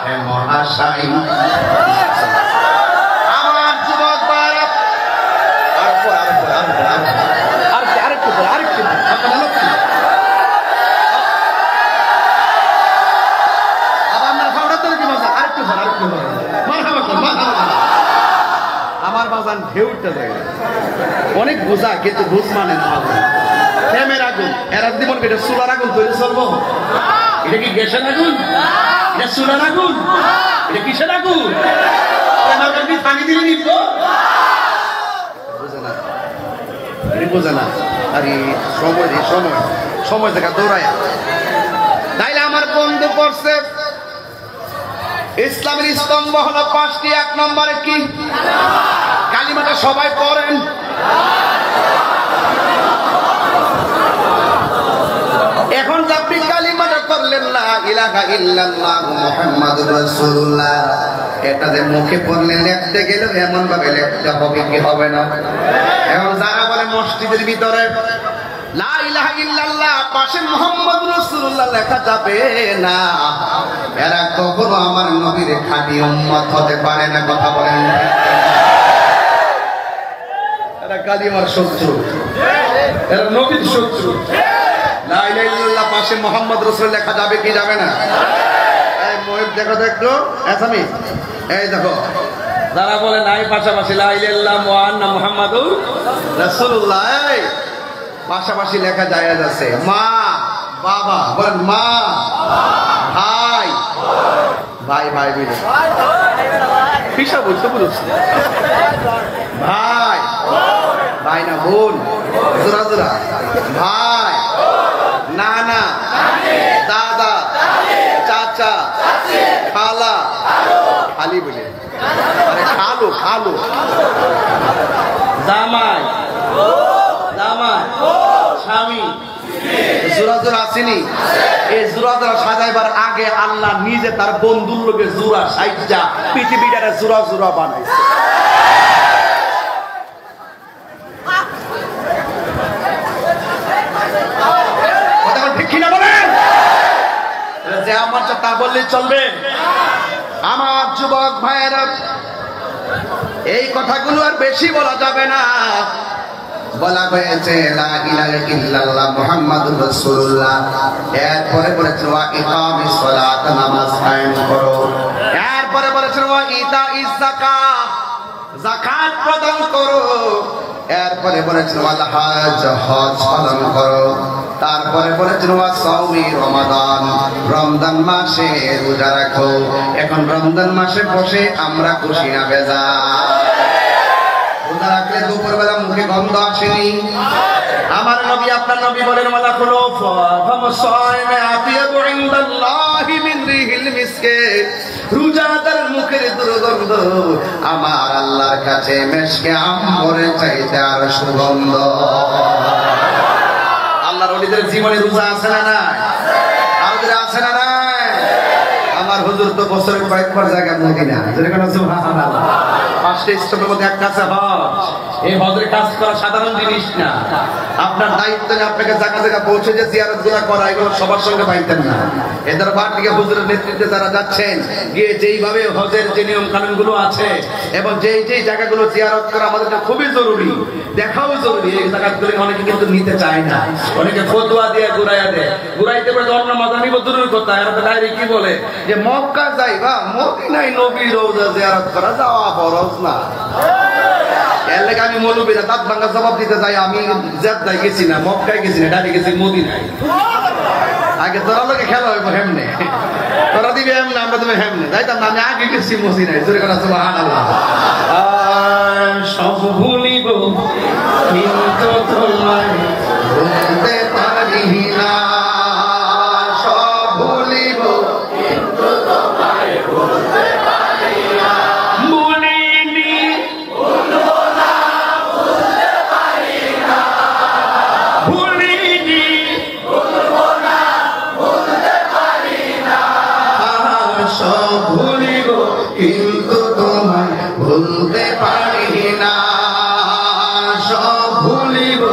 হে মহাশয়, আমার যুবক ভাইরা, আরেকটু আমার বাজান ঢেউটা যায় অনেক বোঝা, কিন্তু বুঝ মানে না। প্রেমের আগুন, এরা জীবন এটা চুলার আগুন তৈরি চলবো? এটা কি গ্যাসের আগুন? এটা চুলার আগুন? এটা কিসের আগুন? পানি দিলে নিব? বোঝে না, বোঝে না। আরে সময় সময় সময় দেখা দৌড়ায়। তাইলে আমার বন্ধু পড়ছে ইসলামের স্তম্ভ হলো 5টি। 1 নম্বরে কি? কালিমাটা সবাই পড়েন। এখন আপনি কালিমাটা পড়লেন লা ইলাহা ইল্লাল্লাহ মুহাম্মাদুর রাসূলুল্লাহ, এটা যে মুখে পড়লে লিখতে গেলে এমন ভাবে লিখতে হবে কি হবে না? এখন যারা বলে মসজিদের ভিতরে লা ইলাহা ইল্লাল্লাহ পাশে মুহাম্মাদুর রাসূলুল্লাহ লেখা যাবে না, এরা কখনো আমার নবীর খাঁটি উম্মত হতে পারে না। কথা বলেন, এরা কালিমার শত্রু, এরা নবীর শত্রু। লা ইলাহা ইল্লাল্লাহ পাশে মুহাম্মদ রাসূল লেখা যাবে কি যাবে না? এই মোহিত দেখো তো একটু, আসামি এই দেখো, যারা বলে নাই পাশাপাশি লা ইলাহা ইল্লাল্লাহ মুহান্না মুহাম্মাদুর রাসূলুল্লাহ, পাশাপাশি লেখা যায় আছে। মা বাবা, বলেন মা, ভাই, ভাই ভাই বলে হিসাব বলতে বলছে, ভাই, ভাই না বোন, জোরা জোরা, ভাই, নানা, দাদা, চাচা, খালা, খালি বলে, আরে খালু, খালু, জামাই, জামাই, স্বামী, জোরা জোরা আসেনি। এই জোরা জোরা সাজাইবার আগে আল্লাহ নিজে তার বন্ধুর লোকে জোরা সাইজা পৃথিবীটারে জোরা জোরা বানাইছে। ঠিক কিনা বলেন? যে আমার তা বললে চলবে? আমার যুবক ভাইয়েরা, এই কথাগুলো আর বেশি বলা যাবে না। বলা হয়েছে লা ইলাহা ইল্লাল্লাহ মুহাম্মাদুর রাসূলুল্লাহ, এরপরে বলেছে ওয়া ইকামিস সালাত, নামাজ কায়েম করো, এরপরে বলেছে ওয়া ইতাইজ যাকাত, যাকাত প্রদান করো, এরপরে বলেছে ওয়াল হজ, হজ পালন করো, তারপরে বলেছেন ওয়া সাওমি রমাদান, রমজান মাসে রোজা রাখো। এখন রমজান মাসে বসে আমরা খুশি না বেজার? রোজা রাখলে দুপুরবেলা মুখে গন্ধ আসেনি? আমার নবী আপনার নবী বলেন ওয়ালা কুলু ফামসাইমে আতিয়াবু ইনদাল্লাহি মিন রিহিল মিসকে, রোজাদার মুখের দুর্গন্ধ আমার আল্লাহর কাছে মিসকে আম্বরের চাইতে আর সুগন্ধ। আল্লাহর ওলিদের জীবনে রোজা আছে না নাই? আমাদের আছে না নাই? আমার হুজুর তো বছরের কয়েকবার জায়গা মদিনা, যেরকম সুবহানাল্লাহ, 5টা স্টপের মধ্যে একটা আছে হজ। এই হজের কাজ করা সাধারণ জিনিস না। আপনার দায়িত্ব নিয়ে আপনাকে জায়গা জায়গা পৌঁছে যে জিয়ারত গুলা করা, এগুলো সবার সঙ্গে পাইতেন না। এদের বার থেকে হুজুরের নেতৃত্বে যারা যাচ্ছেন, গিয়ে যেইভাবে হজের যে নিয়ম কানুন গুলো আছে এবং যেই যেই জায়গাগুলো জিয়ারত করা আমাদের খুবই জরুরি, দেখাও জরুরি, এই জায়গাগুলো অনেকে কিন্তু নিতে চায় না। অনেকে ফতোয়া দিয়ে ঘুরাইয়া দেয়, ঘুরাইতে পারে অন্য মাথা নিব দূরের কথা। এরা তো ডাইরেক্ট কি বলে যে মক্কা যাইবা, মদিনায় নবীর রওজা জিয়ারত করা যাওয়া ফরজ না। এর লেগে আমি মৌলবীরা দাঁত ভাঙা জবাব দিতে যাই, আমি জেদ্দায় গেছি না, মক্কায় গেছি না, ডাইরেক্ট গেছি মদিনায়। আগে তোরা লোকে খেলা হইব হেমনে, তোরা দিবে হেমনে, আমরা দিবে হেমনে, যাইতাম না, আমি আগে গেছি মদিনায়। জোরে কথা সুবহানাল্লাহ। সব ভুলিব কিন্তু তোমায় ভুলতে পারি না, সব ভুলিব কিন্তু তোমায় ভুলতে পারি না, ভুলিনি ভুলবো না, ভুলতে পারি না, ভুলিনি ভুলবো না, ভুলতে পারি না, সব ভুলিব কিন্তু তোমায় ভুলতে পারি না, সব ভুলিব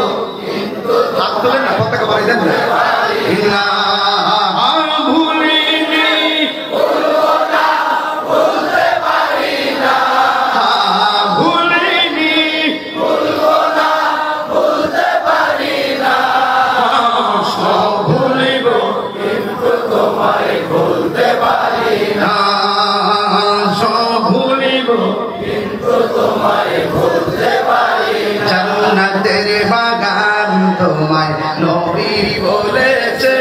কিন্তু হাত তুলে না, পতাকা বাড়ি দেন না, ভুলিনি ভুলবো না, ভুলতে পারি না, ভুলিনি ভুলবো না, ভুলতে পারি না, সব ভুলিব কিন্তু তোমায় ভুলতে পারি না, সব ভুলিব কিন্তু তোমায় ভুলতে পারি না। জান্নাতের বাগান তোমায় নবী বলেছে,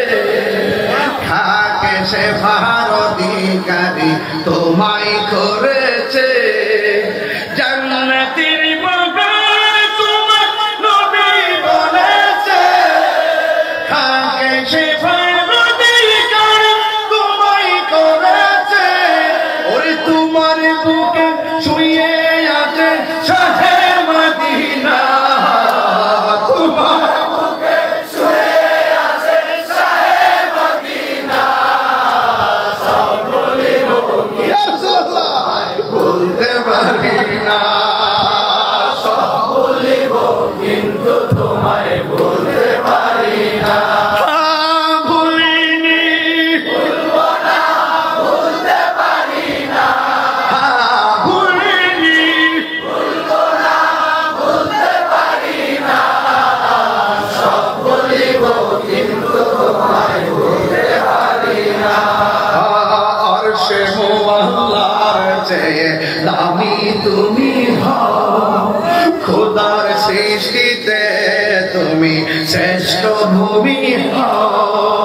খাকে সে ভারদিকারী তোমায় করেছে, জান্নাতের বাগান তোমায় নবী বলেছে, খাকে সে ভারদিকারী তোমায় করেছে, ওরে তোমার বুকে শুয়ে আছে শাহে মদিনা, তোমার বুকে শুয়ে আছে শাহে মদিনা, সব বলিব ইয়া রাসূলুল্লাহ বলতে পারি না, সব বলিব কিন্তু তোমায় বলতে পারি না, ভুলিনি ভুলবো না, ভুলতে পারি না, ভুলিনি ভুলবো না, ভুলতে পারি না, সব বলিব কিন্তু তোমায় ভুলতে পারি না। আরশে মুআল্লার চেয়ে দামি তুমি হও, খোদার সৃষ্টিতে তুমি শ্রেষ্ঠ ভূমি হও,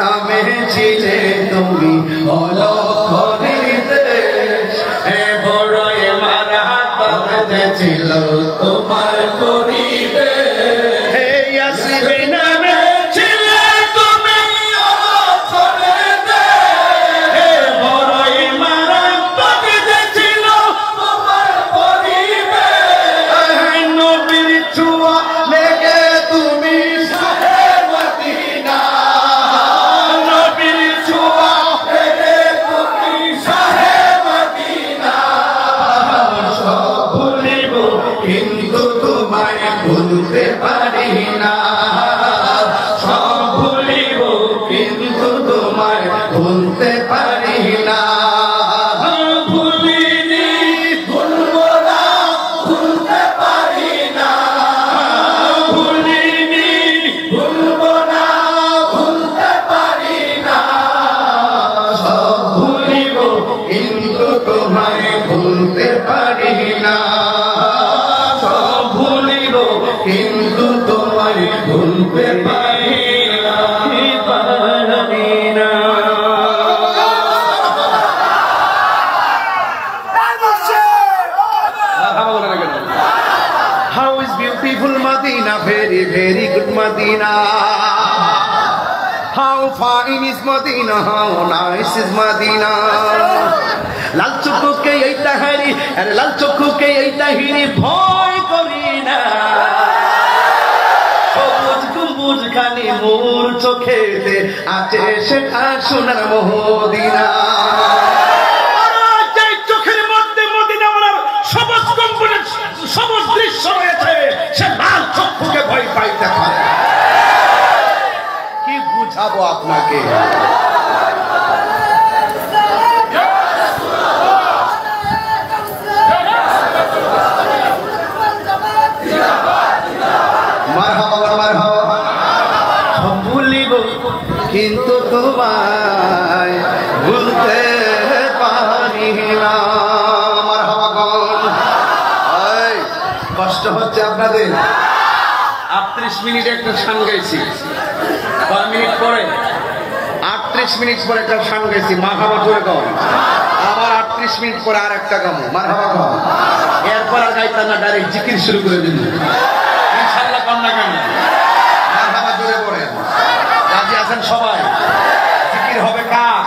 নামে ছিলে তুমি অলক্ষণের দেশ বড়ই মারাত্মক ছিল তোমার পরিবেশ ইয়াসিন নামে ছিলে তুমি অলক্ষণের দেশ বড়ই মারাত্মক ছিল তোমার পরিবেশ নবীর ছোঁয়া লেগে তুমি শাহে মদিনা নবীর ছোঁয়া লেগে তুমি শাহে মদিনা সব ভুলিব কিন্তু তোমায় ভুলতে পারি না সব ভুলিব কিন্তু তোমায় ভুলতে পারি না ভুলিনি ভুলবো না ভুলতে পারি না ভুলিনি ভুলবো না ভুলতে পারি না সব ভুলিব কিন্তু তোমায় ভুলতে পারি না সব ভুলিব কিন্তু তোমায় ভুলতে পারি না How is beautiful Medina, very, very good Medina. How fine is Medina, how nice is Medina. লাল চক্ষুকে এই তাহারি আর লাল চক্ষুকে এই তাহিরি ভয় করি না সবুজ গম্বুজ খানি মোর চোখেতে আছে সেটা সোনার মদিনা চোখের মধ্যে মদিনা বলার সবুজ গম্বুজের সবুজ দৃশ্য রয়েছে সে লাল চক্ষুকে ভয় পাইতে পারে কি বুঝাবো আপনাকে কিন্তু তোমায় ভুলতে পারি না কষ্ট হচ্ছে আপনাদের 38 মিনিট একটা গান গাইছি 5 মিনিট পরে 38 মিনিট পরে একটা গান গাইছি মারহাবা জোরে গাও আবার 38 মিনিট পরে আর একটা গামো মারহাবা গাও এরপর আর গাইতাম না ডাইরেক্ট জিকির শুরু করে দিন ইনশাআল্লাহ কান্না কান্না মারহাবা জোরে পড়েন রাজি আছেন সবাই জিকির হবে কার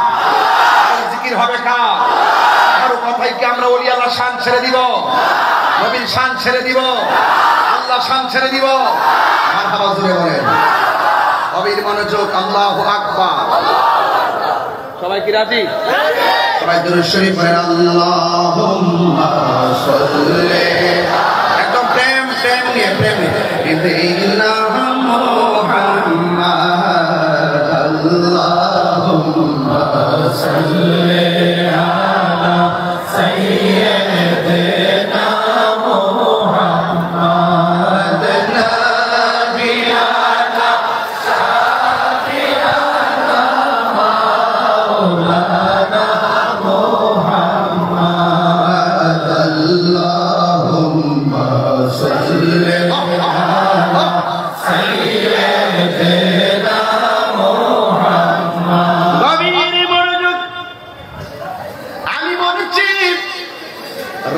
জিকির হবে কার কারো কথাই কি আমরা ওলি আল্লাহ শান ছেড়ে দিব নবীর শান ছেড়ে দিব আল্লাহ শান ছেড়ে দিব মারহাবা জোরে বলেন নবীর মনোযোগ আল্লাহু আকবার সবাই কি রাজি সবাই দুরূদ শরীফ পড়েন আল্লাহুম্মা সাল্লি একদম প্রেম প্রেম নিয়ে প্রেম ইদিনা মুহাম্মাদ আল্লাহুম্মা সাল্লি আলা সাইয়্যিদিনা মুহাম্মাদ নাবিয়ানা শাফিয়ানা মাওলানা মুহাম্মাদ আল্লাহুম্মা সাল্লি আলা সাইয়্যিদিনা মুহাম্মাদ নবীর মনোযোগ আমি বলছি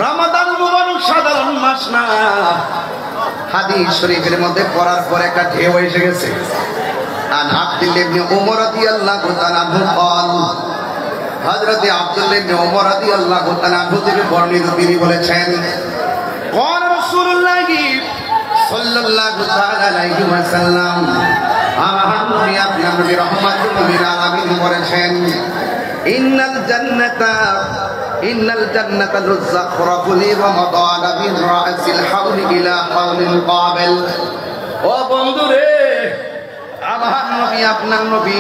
রমাদান মুবারক সাধারণ মাস না হাদিস শরীফের মধ্যে পড়ার পর একটা ঢেউ এসে গেছে আন আব্দুল্লাহ ইবনে উমর রাদিয়াল্লাহু তাআলা আনহু قال হযরত আব্দুল্লাহ ইবনে উমর রাদিয়াল্লাহু তাআলা আনহু থেকে বর্ণিত তিনি বলেছেন قال رسول الله সাল্লাল্লাহু তাআলা আলাইহি ওয়াসাল্লাম আমার নবী আপনার নবী রাহমাতুল লিল আলামিন বলেছেন ইন্নাল জান্নাতা লুযাখরাফু লি রমাদান মিন রাসিল হাওলি ইলা হাওলিল কাবিল ও বন্ধুরে আমার নবী আপনার নবী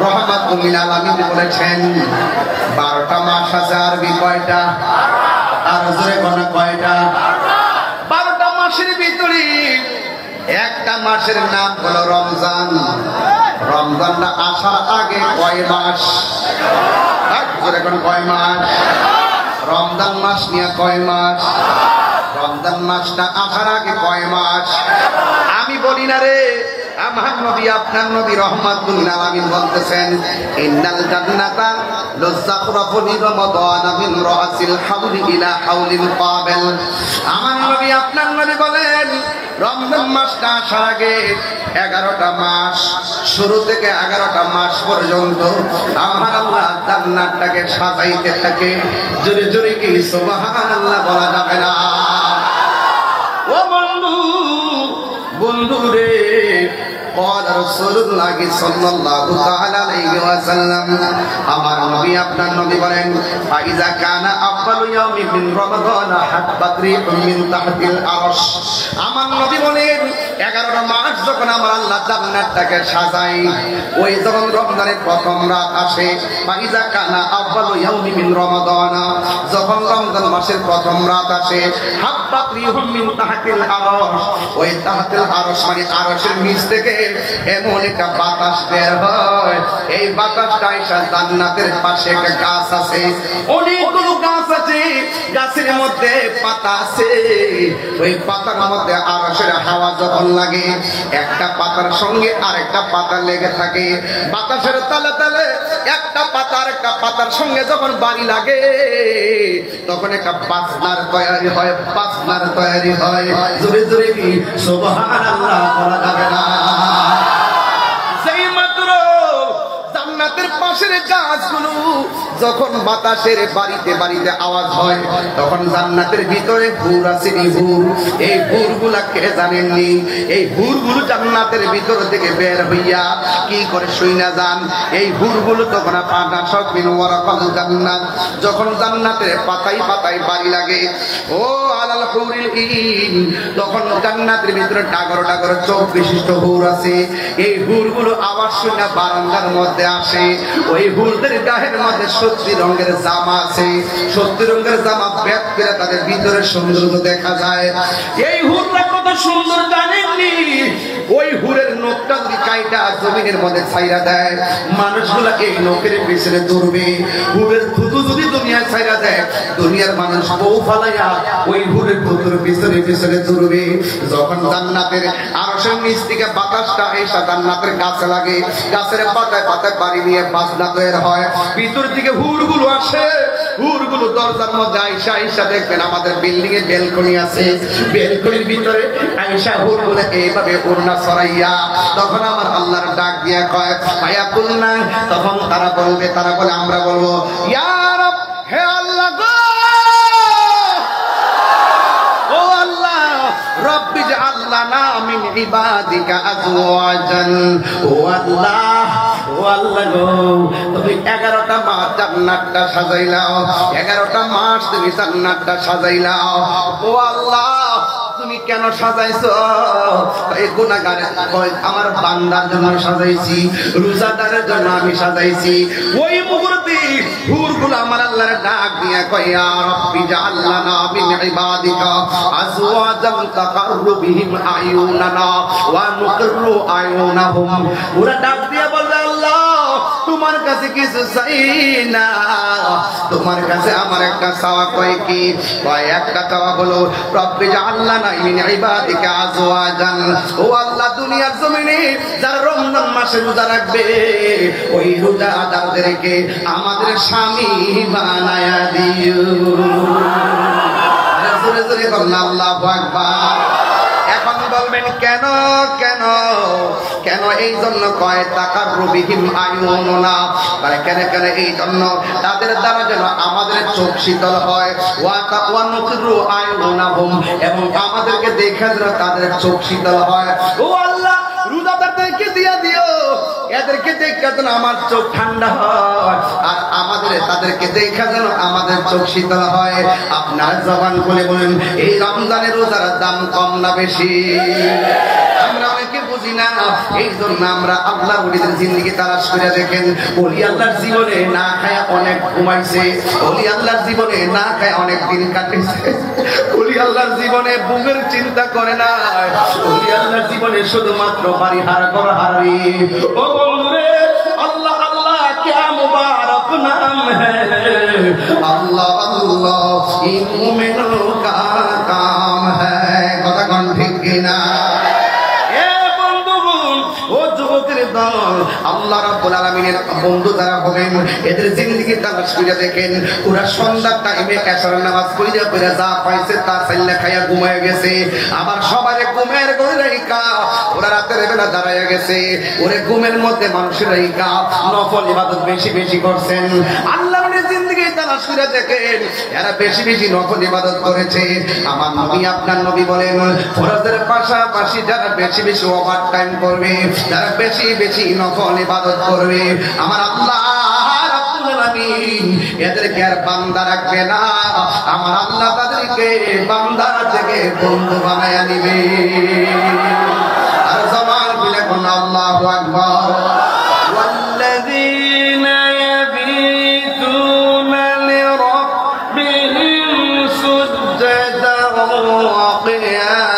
রাহমাতুল লিল আলামিন বলেছেন 12টা মাস আছে আরবি কয়টা আর জোরে কোন কয়টা 12টা মাসের ভিতরে একটা মাসের নাম হলো রমজান রমজানটা আসার আগে কয় মাস জোরে কোন কয় মাস রমজান মাস নিয়ে কয় মাস রমজান মাসটা আসার আগে কয় মাস আমি বলি না রে আমার নবী আপনার নবী রহমাতুল আলামিন বলতেছেন ইন্নাল জান্নাতা লাযাখরাফু লিরমাদান মিন রাসিল হাওলি ইলা হাওলিল কাবিল। আমার নবী আপনার নবী বলেন রমজান মাসটা আসার আগে 11টা মাস, শুরু থেকে 11টা মাস পর্যন্ত আমার আল্লাহ জান্নাতটাকে সাজাইতে থাকে। জোরে জোরে কি সুবহানাল্লাহ বলা যাবে না? ও বন্ধু, বন্ধু রে, قال رسول الله صلى الله تعالى عليه وسلم আমার নবী আপনার নবী বলেন ফাইজা কানা আফদালু ইয়াউমি মিন রমাদান হাব্বাত রিহুম মিন তাহতিল আরশ। আমার নবী বলেন 11টা মাস যখন আমার আল্লাহ জান্নাতটাকে সাজায়, ওই যখন রমজানের প্রথম রাত আসে, ফাইজা কানা আফদালু ইয়াউমি মিন রমাদান, যখন রমজান মাসের প্রথম রাত আসে, হাব্বাত রিহুম মিন তাহতিল আরশ, ওই তাহতিল আরশ মানে আরশের নিচ থেকে এমন একটা বাতাস বের হয়, এই বাতাসটা এসে জান্নাতের পাশে একটা গাছ আছে, অনেকগুলো গাছ আছে, গাছের মধ্যে পাতা আছে, ওই পাতার মধ্যে আরশের হাওয়া যখন লাগে, একটা পাতার সঙ্গে আরেকটা পাতা লেগে থাকে, বাতাসের তালে তালে একটা পাতা আরেকটা পাতার সঙ্গে যখন বাড়ি লাগে, তখন একটা বাজনার তৈরি হয়, বাজনার তৈরি হয়। জোরে জোরে কি সুবহানাল্লাহ বলা যাবে না? জান্নাতের পাশের গাছগুলো যখন বাতাসের বাড়িতে বাড়িতে আওয়াজ হয়, তখন জান্নাতের ভিতরে হুর আছে, হুর। এই হুরগুলা কে জানেননি? এই হুরগুলো জান্নাতের ভিতর থেকে বের হইয়া কি করে শুইনা যান। এই হুরগুলো তখন পাতা সব মিন ওয়ারাকাল জান্নাত, যখন জান্নাতের পাতায় পাতায় বাড়ি লাগে, ও আলাল হুরিল ইন, তখন জান্নাতের ভিতরে ডাগর ডাগর চোখ বিশিষ্ট হুর আছে। এই হুরগুলো আওয়াজ শুনে বারান্দার মধ্যে আসে। ওই হুরদের গায়ের মধ্যে 70 রঙের জামা আছে, 70 রঙের জামা বেদ করে তাদের ভিতরে সৌন্দর্য দেখা যায়। এই হুররা কত সুন্দর জানেননি? ওই হুরের নখটা যদি কাইটা জমিনের মধ্যে ছাইরা দেয়, মানুষগুলা এই নখের পিছনে দৌড়বে। হুরের থুতু যদি দুনিয়ায় ছাইরা দেয়, দুনিয়ার মানুষ বউ ফালাইয়া ওই হুরের থুতুর পিছনে পিছনে দৌড়বে। যখন জান্নাতের আরশের নিচ থেকে বাতাসটা এসে জান্নাতের গাছে লাগে, গাছের পাতায় পাতায় বাড়ি নিয়ে বাজনা তৈরি হয়, ভিতর থেকে হুরগুলো আসে। হুরগুলো দরজার মধ্যে আইসা আইসা দেখবেন আমাদের বিল্ডিং এ বেলকনি আছে, বেলকনির ভিতরে আইসা হুরগুলো এইভাবে ওড়না সরাইয়া, তখন আমার আল্লাহর ডাক দিয়া কয় ভাইয়া কুলনা, তখন তারা বলবে, তারা বলে আমরা বলবো ইয়া রব, হে আল্লাহ গো, ও আল্লাহ, রব্বি জাআল লানা মিন ইবাদিকা আজওয়াজান, ও আল্লাহ, ও আল্লাহ গো, তুমি 11টা মাস জান্নাতটা সাজাইলাও, 11টা মাস তুমি জান্নাতটা সাজাইলাও, ও আল্লাহ তুমি কেন সাজাইছো? এই গুনাহগার আমার বান্দার জন্য সাজাইছি, রোজাদারের জন্য আমি সাজাইছি। ওই মুহূর্তে হুরগুলো আমার আল্লাহর ডাক দিয়া কয় ইয়া রাব্বি জাআল লানা মিন ইবাদিকা আজওয়াজান তাকাররু বিহিম আয়ুনানা ওয়া নুকিররু আয়ুনাহুম। ওরা ডাক দিয়া বলে আল্লাহ তোমার কাছে কিছু চাই না, তোমার কাছে আমার একটা চাওয়া। কয় কি? কয় একটা চাওয়া হলো রব্বি জাআল লানা মিন ইবাদিকা আজওয়াজান, ও আল্লাহ দুনিয়ার জমিনে যারা রমজান মাসে রোজা রাখবে, ওই রোজাদারদেরকে আমাদের স্বামী বানায়া দিও। জোরে জোরে বলুন আল্লাহু আকবার। এখন বলবেন কেন কেন কেন? এই জন্য কয় টাকার রবিহীন আয়ুনা, মানে কেন কেন? এই জন্য তাদের দ্বারা যেন আমাদের চোখ শীতল হয়, এবং আমাদেরকে দেখে যেন তাদের চোখ শীতল হয়। ও আল্লাহ রোজাদারদেরকে দিয়া দিও, এদেরকে দেখে যেন আমার চোখ ঠান্ডা হয়, আর আমাদের তাদেরকে দেখে যেন আমাদের চোখ শীতল হয়। আপনার জবান বলে বলেন এই রমজানের রোজার দাম কম না বেশি? আমরা অনেকে বুঝি না, এই জন্য আমরা আল্লাহর ওলিদের জিন্দেগি তালাশ করে দেখেন। ওলি আল্লাহর জীবনে না খায় অনেক ঘুমাইছে, ওলি আল্লাহর জীবনে না খায় অনেক দিন কাটিয়েছে, ওলি আল্লাহর জীবনে বুকের চিন্তা করে না, ওলি আল্লাহর জীবনে শুধুমাত্র বাড়ি হার করা হারি। ও বন্ধুরে, আল্লাহ আল্লাহ क्या मुबारक नाम है, अल्लाह अल्लाह इन मोमिनों का काम है। কথা কোন ঠিক কিনা? রাব্বুল আলামিনের বন্ধু যারা হবেন এদের জিন্দেগি তালাশ করে দেখেন ওরা সন্ধ্যার টাইমে এশারের নামাজ পড়িয়া পড়িয়া যা পাইছে তা চাইলা খাইয়া ঘুমায় গেছে আবার সবারে ঘুমের ঘরে রাইখা ওরা রাতের বেলা দাঁড়াইয়া গেছে ওরে ঘুমের মধ্যে মানুষের রাইখা নফল ইবাদত বেশি বেশি করছেন আল্লাহর জিন্দেগি তালাশ করে দেখেন এরা বেশি বেশি নফল ইবাদত করেছে আমার নবী আপনার নবী বলেন ফরজের পাশাপাশি যারা বেশি বেশি ওভার টাইম করবে যারা বেশি বেশি নফল ইবাদত করবে আমার আল্লাহ রাব্বুল আলামিন এদেরকে আর বান্দা রাখবে না আমার আল্লাহ তাদেরকে বান্দা থেকে বন্ধু বানায়া নিবে আর জবান খুলে কোন আল্লাহু আকবার والذين يبيتون لربهم سجدا وقياما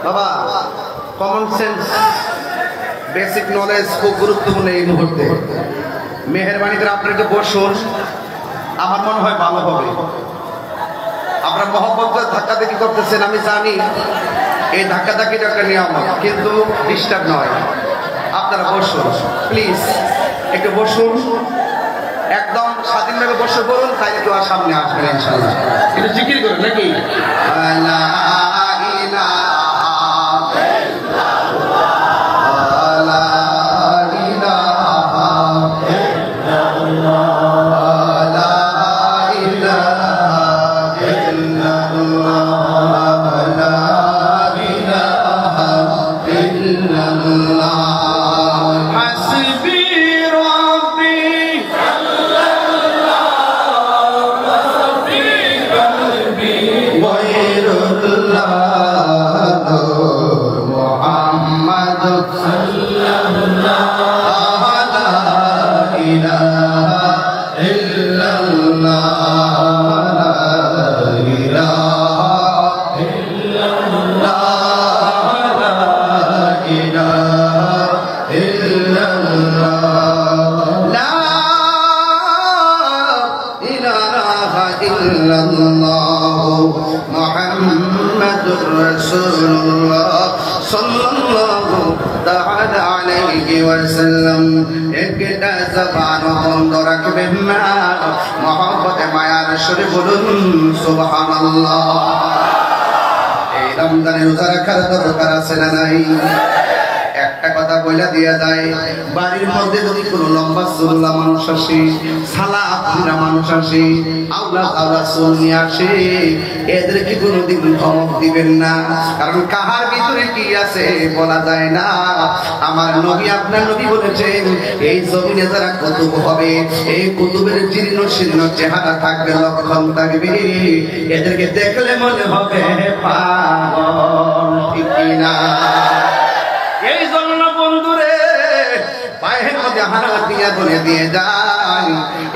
বাবা কমন সেন্স বেসিক নলেজ খুব গুরুত্বপূর্ণ এই মুহূর্তে মেহেরবানি করে আপনি একটু বসুন আমার মনে হয় ভালো হবে আপনারা মহব্বত ধাক্কাধাক্কি করতেছেন আমি জানি এই ধাক্কাধাক্কিটা একটা নিয়ম কিন্তু ডিস্টার্ব নয় আপনারা বসুন প্লিজ একটু বসুন একদম স্বাধীনভাবে বসে পড়ুন তাই একটু আর সামনে আসবেন ইনশাআল্লাহ একটু জিকির করুন নাকি লা ইলাহা একটা জবান বন্ধ রাখবেন না মহব্বতে মায়ার সুরে বলুন সুবহানাল্লাহ এই রমজানে রোজা রাখার দরকার আছে না নাই একটা কথা বলে দিয়া যায় বাড়ির মধ্যে যদি কোনো লম্বা চুল্লা মানুষ আসে সালাহারা মানুষ আসে আল্লাহ আল্লাহ নিয়ে আসে এদেরকে কোনোদিন ধমক দিবেন না কারণ কাহার ভিতরে কি আছে বলা যায় না আমার নবী আপনার নবী বলেছেন এই জমিনে যারা কুতুব হবে এই কুতুবের জীর্ণ শীর্ণ চেহারা থাকবে লক্ষণ থাকবে এদেরকে দেখলে মনে হবে পাগল ঠিক না এই জন্য বন্ধুরে পায়ের মধ্যে হারা দিয়া ধরে দিয়ে যায়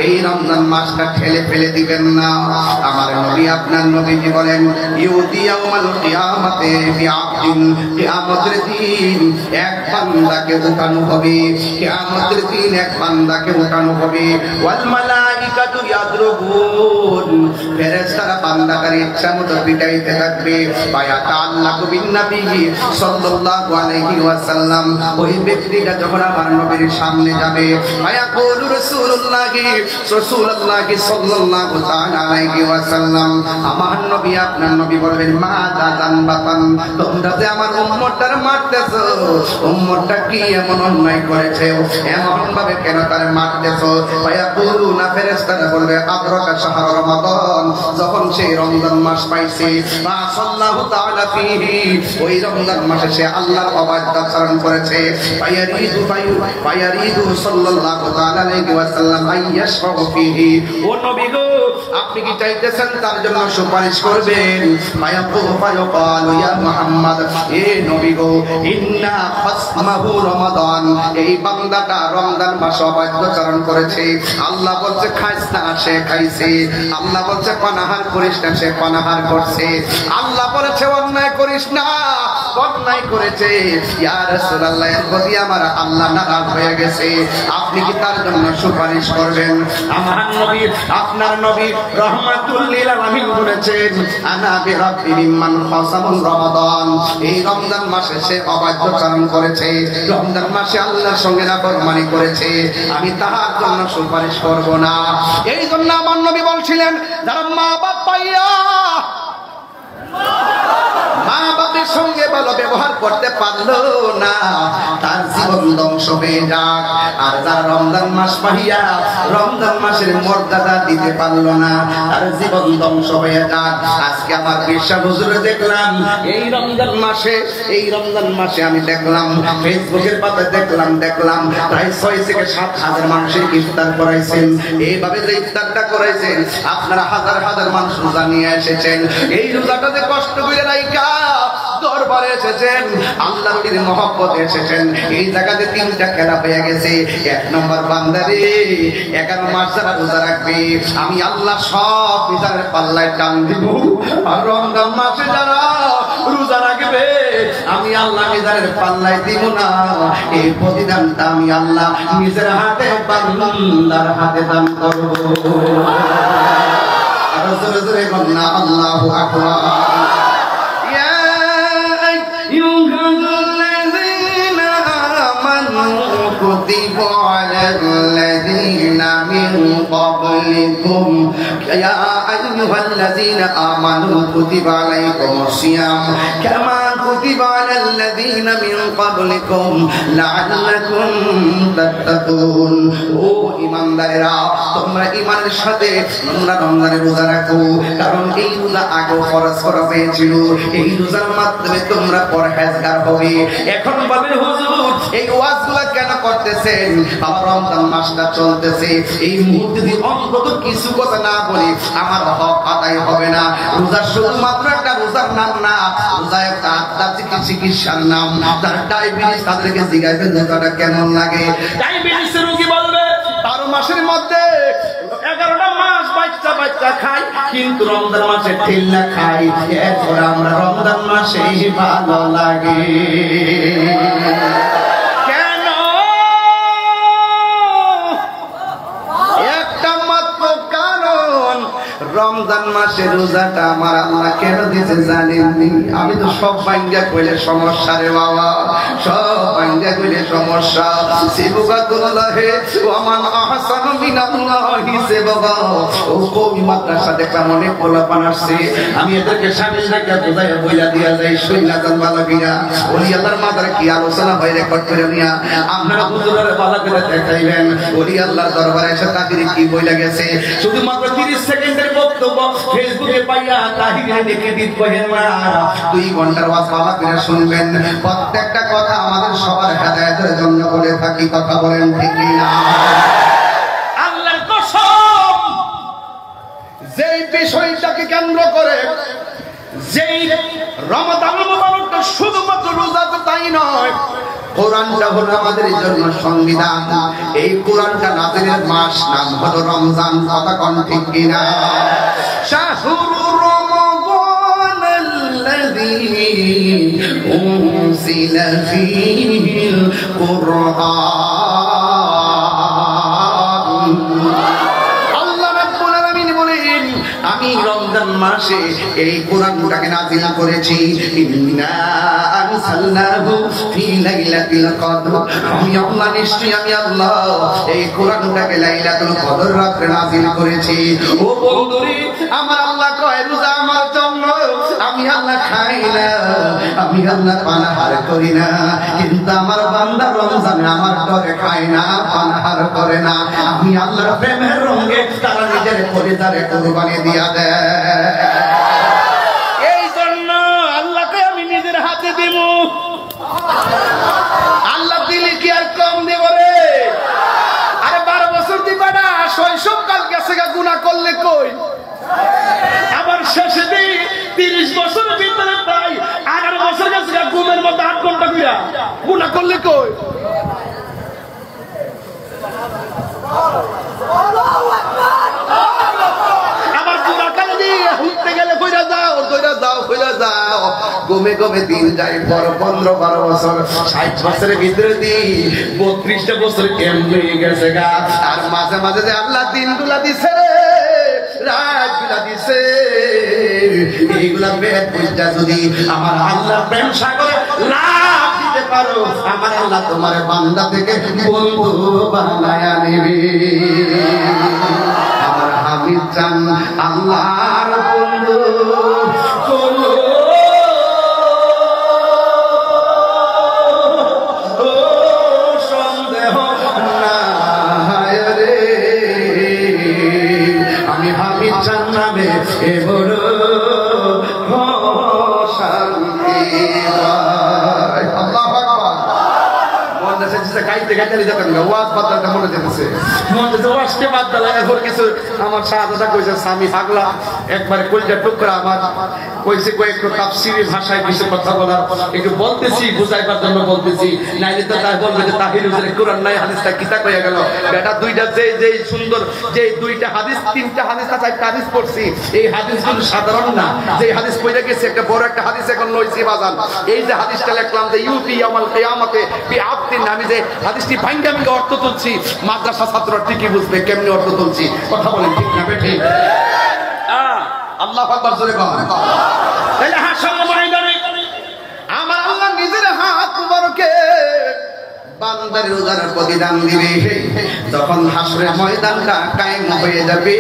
এই রমজান মাসটা ঠেলে ফেলে দিবেন না আমার নবী আপনার নবীজি বলেন ইউদিয়াউমাল কিয়ামাতে বিআবদিন কিয়ামতের দিন এক বান্দাকে উঠানো হবে কিয়ামতের দিন এক বান্দাকে উঠানো হবে ওয়াল মালাইকাতু ইয়াদরুবুন ফেরেশতারা বান্দাকে ইচ্ছামতো পিটাইতে থাকবে বায়াতা আল্লাহু বিন নবী সাল্লাল্লাহু আলাইহি ওয়াসাল্লাম ওই ব্যক্তিটা যখন আমার নবীর সামনে যাবে আয়াকুলু রাসূলুল্লাহি সাল্লাল্লাহু তাআলা আলাইহি ওয়াসাল্লাম আমার নবী আপনার নবী বলবেন মা দাদান বাতান তোমরা যে আমার উম্মতটার মারতেছো উম্মতটা কি এমন অন্যায় করেছে এমন ভাবে কেন তার মারতেছো আয়াকুলু না ফেরেশতারা বলবে আদরাকা শাহর রমাদান যখন সেই রমজান মাস পাইছে মা সাল্লাল্লাহু তাআলা ফিহি ওই রমজান মাসে সে আল্লাহর অবাধ্য আচরণ করেছে ফায়ারিদু সাল্লাল্লাহু তাআলা আলাইহি ওয়াসাল্লাম আইয়াশফাউ ফিহি ও নবী গো আপনি কি চাইতেছেন তার জন্য সুপারিশ করবেন ফায়াকালু ইয়া মুহাম্মদ এ নবী গো ইন্না ফাসমাহু রমাদান এই বান্দাটা রমজান মাসে অবাধ্য আচরণ করেছে আল্লাহ বলছে খাইস না সে খাইছে আল্লাহ বলছে পানাহার করিস না সে পানাহার করছে আল্লাহ বলেছে অন্যায় করিস না অন্যায় করেছে, ইয়া রাসূলুল্লাহ এর প্রতি আমার আল্লাহ নারাজ হয়ে গেছে, আপনি কি তার জন্য সুপারিশ করবেন? আমার নবী, আপনার নবী রাহমাতুল লিল আলামিন বলেছেন, আনা বিরাব্বি মিম্মান খাসামুল রমাদান। এই রমজান মাসে সে অবাধ্যচারণ করেছে, রমজান মাসে আল্লাহর সঙ্গে নাফরমানি করেছে, আমি তাহার জন্য সুপারিশ করব না। এই জন্য আমার নবী বলছিলেন, যারা মা বাপ পাইয়া মা বাপের সঙ্গে ভালো ব্যবহার করতে পারলো না, তার জীবন ধ্বংস হয়ে যাক। আর যারা রমজান মাস পাইয়া রমজান মাসের মর্যাদা দিতে পারলো না, তার জীবন ধ্বংস হয়ে যাক। আজকে আমার বিশ্বাস হুজুরে দেখলাম এই রমজান মাসে আমি দেখলাম ফেসবুকের পাতায় দেখলাম প্রায় 6 থেকে 7 হাজার মানুষের ইফতার করাইছেন। এইভাবে যে ইফতারটা করাইছেন, আপনারা হাজার হাজার মানুষ রোজা নিয়ে এসেছেন। এই রোজাটাতে কষ্ট করে রাইকা দরবারে এসেছেন, আল্লাহর মহব্বতে এসেছেন। এই জায়গাতে 3টা খেলা হয়ে গেছে। 1 নম্বর বান্দারে 11 মাস যারা রোজা রাখবে, আমি আল্লাহ সব মিজানের পাল্লায় টান দিব। আর রমজান মাসে যারা রোজা রাখবে, আমি আল্লাহ মিজানের পাল্লায় দিব না। এই প্রতিদানটা আমি আল্লাহ নিজের হাতে বান্দার হাতে দান করব। আর জোরে জোরে বলনা আল্লাহু আকবার। كتب على الذين من قبلكم يا أيها الذين آمنوا كتب عليكم الصيام كما كتب على الذين من قبلكم لعلكم تتقون। ও ঈমানদারেরা, তোমরা ঈমানের সাথে রমজানের রোজা রাখো, কারণ এই রোজা আগে ফরজ করা হয়েছিল। এই রোজার মাধ্যমে তোমরা পরহেজগার হবে। এখন বলেন হুজুর, এই ওয়াজগুলো কেন করতেছেন? আমার রমজান মাসটা চলতেছে, এই মুহূর্তে যদি অন্তত কিছু কথা না বলি আমার হক আদায় হবে না। রোজা শুধুমাত্র একটা রোজার নাম না, রোজা একটা আধ্যাত্মিক চিকিৎসার নাম। যারা ডায়াবেটিস তাদেরকে জিজ্ঞাসা রোজাটা কেমন লাগে। ডায়াবেটিস রোগী বলবে 12 মাসের মধ্যে 11টা মাস বাচ্চা খাই, কিন্তু রমজান মাসে ঠেলা খাই। এরপর আমরা রমজান মাসে ভালো লাগে। রমজান মাসে রোজাটা আমার আল্লাহ কেন দিতে জানেননি? আমি তো সব ভাঙ্গা কইলে সমস্যা রে বাবা, সব ভাঙ্গা কইলে সমস্যা। সিবুকাতুল্লাহে ওয়া মান আহসানু মিনাল্লাহি সিবগা। ও কবি মাদ্রাসা দেখলাম অনেক পোলাপান আসছে, আমি এদেরকে শামিল রেখে বইলা দিয়া যাই শুইলা জান বালাগিয়া ওলি আল্লাহর মাদার কি আলোচনা হয় রেকর্ড করে নিয়া আপনারা হুজুরের বালা করে দেখাইবেন। ওলি আল্লাহর দরবারে এসে তাদের কি বইলা গেছে, শুধুমাত্র 30 সেকেন্ডের বক্তব্য ফেসবুকে পাইয়া তাহিরে লিখে দিত কহেন না। 2 ঘন্টার ওয়াজ বাবা করে শুনবেন। প্রত্যেকটা কথা আমাদের সবার হেদায়েতের জন্য বলে থাকি, কথা বলেন ঠিক না? আল্লাহর কসম, যেই বিষয়টাকে কেন্দ্র করে, যেই রমাদান মুবারকটা শুধুমাত্র রোজা তো তাই নয়, কোরআনটা হলো আমাদের জন্য সংবিধান। এই কোরআনটা নাজিলের মাস নাম হলো রমজান। কথা কোন ঠিক কিনা? শাহরুর রমাদানাল্লাযী উনজিলা ফীহিল কুরআন। আল্লাহ রাব্বুল আলামিন বলেন, আমি রমজান মাসে এই কোরআনটাকে নাযিল করেছি। ইন্না আনসালনাহু ফি লাইলাতিল কদর। আমি আল্লাহ, নিশ্চয়ই আমি আল্লাহ এই কোরআনটাকে লাইলাতুল কদর রাতে নাযিল করেছি। ও বন্ধুরে, আমার আল্লাহ কয় রোজা আমার জন্য। আমি আল্লাহ খাই না, আমি আল্লাহ পানাহার করি না, কিন্তু আমার বান্দা রমজানে আমার ডরে খায় না, পানাহার করে না। আমি আল্লাহর প্রেমের রঙে তারা নিজের পরিবারে কুরবানি দিয়া দেয়। এই জন্য আল্লাহকে আমি নিজের হাতে দিব। আল্লাহ দিলে কি আর কম দেব রে? আরে 12 বছর দিবা না, শৈশবকাল গেছে গা, গুনাহ করলে কই? আবার শেষে দিই 30 বছরের ভিতরে প্রায় 11 বছর গেছে গা, ঘুমের মধ্যে 8 ঘন্টা কইরা, গুনাহ করলে কই? আবার গুনাহ কালে দিয়ে হুঁকতে গেলে কইরা যাও, কমে কমে দিন যায় পর 15-12 বছর 60 বছরের ভিতরে দিন 32টা বছর কেমনে গেছে গা। আর মাঝে মাঝে যে আল্লাহ দিনগুলা দিছে রাতগুলা দিছে এইগুলা বেদ বুঝা যদি আমার আল্লাহ প্রেম সাগরে লাভ দিতে পারো আমার আল্লাহ তোমার বান্দা থেকে বন্ধু বানায়া নেবে। আমার হাবিব চান আল্লাহর বন্ধু কোনো সন্দেহ নাই রে। আমি হাবিব চান নামে এ বড় শান্তি। আল্লাহু আকবার। মনে হচ্ছে গাইতে গাইতে যেতেন না, ওয়াজ বাদটা মনে যেতেছে, মনে হচ্ছে ওয়াজকে বাদ দিলা। এখন কিছু আমার শাহাদাটা কইছে স্বামী পাগলা একবারে কলজা টুকরা আমার কইছে কয়েকটা তাফসীরি ভাষায় কিছু কথা বলার একটু বলতেছি, বুঝাইবার জন্য বলতেছি, নাইলে তো তাই বলবে যে তাহির হুজুরের কোরআন নাই হাদিসটা কিতা কইয়া গেল। বেটা দুইটা যে সুন্দর যে দুইটা হাদিস, তিনটা হাদিস আছে, একটা হাদিস পড়ছি, এই হাদিসগুলো সাধারণ না। যে হাদিস পড়ে গেছে একটা বড় একটা হাদিস এখন লইছি বাজান। এই যে হাদিসটা লিখলাম যে ইউতি ইয়াউমাল কিয়ামাতে বিআবদিন, আমি যে হাদিসটি ভাঙ্গা ভাঙ্গা অর্থ তুলছি, মাদ্রাসা ছাত্ররা ঠিকই বুঝবে কেমনে অর্থ তুলছি। কথা বলেন ঠিক না বেঠি? আল্লাহু আকবার জোরে বলেন। তাহলে হাসর ময়দানে আমার আল্লাহ নিজের হাত মুবারকে বান্দার রোজার প্রতিদান দিবে। যখন হাসরের ময়দানটা কায়েম হয়ে যাবে,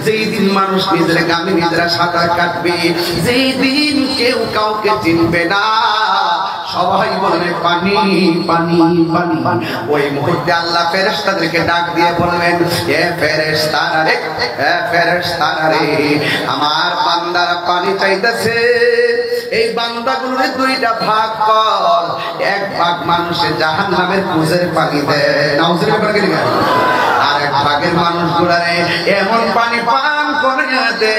যেই দিন মানুষ নিজের গামে নিজেরা সাঁতার কাটবে, যেই দিন কেউ কাউকে চিনবে না, সবাই বলবে পানি পানি পানি। ওই মুহূর্তে আল্লাহ ফেরেশতাদেরকে ডাক দিয়ে বলবেন, এ ফেরেশতারা রে, এ ফেরেশতারা রে, আমার বান্দারা পানি চাইতেছে, এই বান্দাগুলোর দুইটা ভাগ কর। এক ভাগ মানুষের জাহান্নামের কুজের পানি দেয়, নাউজুবিল্লাহ বলে গেলি, আর এক ভাগের মানুষগুলারে এমন পানি পান করে দে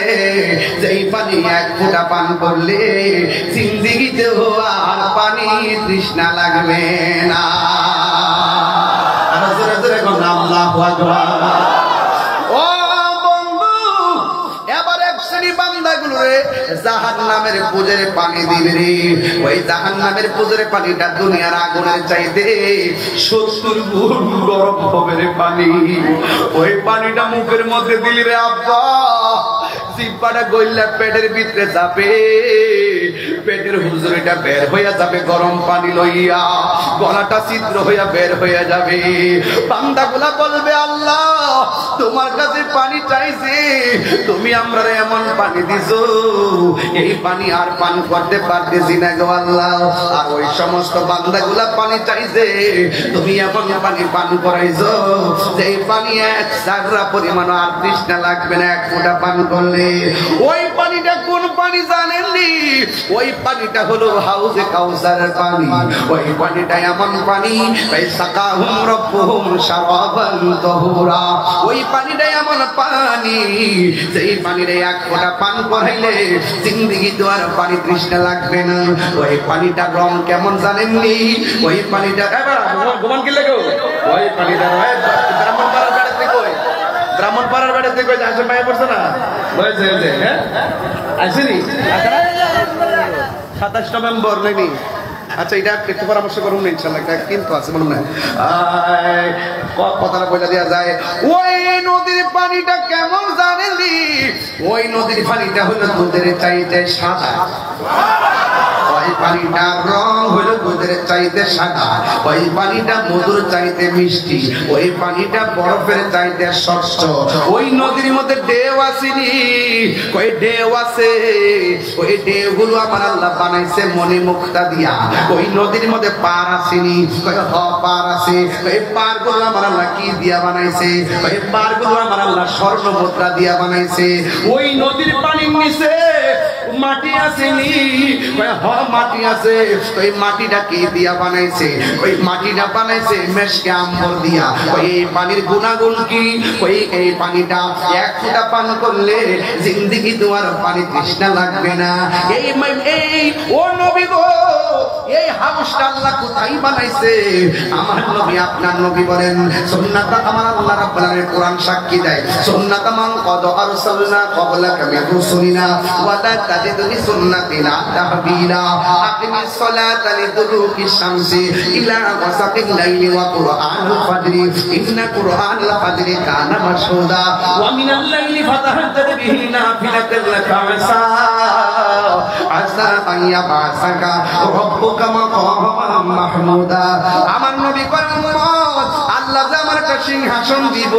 যেই পানি এক ফোঁটা পান করলে জিন্দেগিতেও আর পানি তৃষ্ণা লাগবে না। আর জোরে জোরে কোন আল্লাহু আকবার। ও বন্ধু, এবার এক শ্রেণী বান্দাগুলোরে জাহান্নামের পুজের পানি দিবে রে। ওই জাহান্নামের পুজের পানিটা দুনিয়ার আগুনের চাইতে 70 গুণ গরম হবে রে পানি। ওই পানিটা মুখের মধ্যে দিলি রে আব্বা, জিহ্বাটা গইলা পেটের ভিতরে যাবে, পেটের হুজুরিটা বের হইয়া যাবে গরম পানি লইয়া, গলাটা ছিদ্র হইয়া বের হইয়া যাবে। বান্দাগুলা বলবে, আল্লাহ তোমার কাছে পানি চাইছে, তুমি আমরা এমন পানি দিছো, এই পানি আর পান করতে পারতেছি না গো আল্লাহ। আর ওই সমস্ত বান্দাগুলা পানি চাইছে, তুমি এমন পানি পান করাইছো যে পানি এক সাগরা পরিমাণ আর তৃষ্ণা লাগবে না এক ফোঁটা পান করলে। ওই পানিটা কোন পানি জানেননি? ওই পানিটা হলো হাউজে কাউসারের পানি। ওই পানিটা এমন পানি, সাকাহুম রাব্বুহুম শারাবান তাহুরা। ওই পানিটা এমন পানি, যেই পানির এক ফোঁটা পান করাইলে জিন্দেগি তো আর পানি তৃষ্ণা লাগবে না। ওই পানিটার রং কেমন জানেননি? ওই পানিটা গোমান কি লাগো, ওই পানিটা ব্রাহ্মণপাড়ার বেড়াতে কই, ব্রাহ্মণপাড়ার বেড়াতে কই আসেন ভাই পড়ছে না, বলছে হ্যাঁ আসেনি 27 নভেম্বর নাকি? আচ্ছা, এটা একটু পরামর্শ করুন না, ইনশাআল্লাহ এটা কিন্তু আছে মনে হয়, কথাটা বলে দেওয়া যায়। ওই নদীর পানিটা কেমন জানেননি? ওই নদীর পানিটা হলো দুধের চাইতে সাদা, ওই পানিটার রং হলো দুধের চাইতে সাদা, ওই পানিটা মধুর চাইতে মিষ্টি, ওই পানিটা বরফের চাইতে স্বচ্ছ। ওই নদীর মধ্যে ঢেউ আসেনি, ওই ঢেউ আছে, ওই ঢেউগুলো আমার আল্লাহ বানাইছে মনি মুক্তা দিয়া। ওই নদীর মধ্যে পার আসেনি, পার আছে, ওই পার গুলো আমার আল্লাহ কি দিয়া বানাইছে? ওই পার গুলো আমার আল্লাহ স্বর্ণ মুদ্রা দিয়া বানাইছে। ওই নদীর পানির নিচে মাটি আসেনি, মাটি আছে, ওই মাটিটা কি দিয়া বানাইছে? ওই মাটিটা বানাইছে মেশকে আম্বর দিয়া। ওই পানির গুণাগুণ কি? ওই এই পানিটা এক ফোঁটা পান করলে জিন্দেগি তোমার পানি তৃষ্ণা লাগবে না। এই ও নবী গো, এই হাউসটা আল্লাহ কোথায় বানাইছে? আমার নবী আপনার নবী বলেন, সুন্নাত আমার আল্লাহ রাব্বুল আলামিন কোরআন সাক্ষী দেয়, সুন্নাত মান কদ আরসালনা ক্বাবলাকা মির রুসুলিনা ওয়া লা تجد لسنتنا تحويلا أقم الصلاة لدلوك الشمس إلى غسق الليل وقرآن الفجر إن قرآن الفجر كان مشهودا ومن الليل فتهجد به نافلة لك عسى أن يبعثك ربك مقاما محمودا আমার নবী করেন আল্লাহ যে আমার একটা সিংহাসন দিব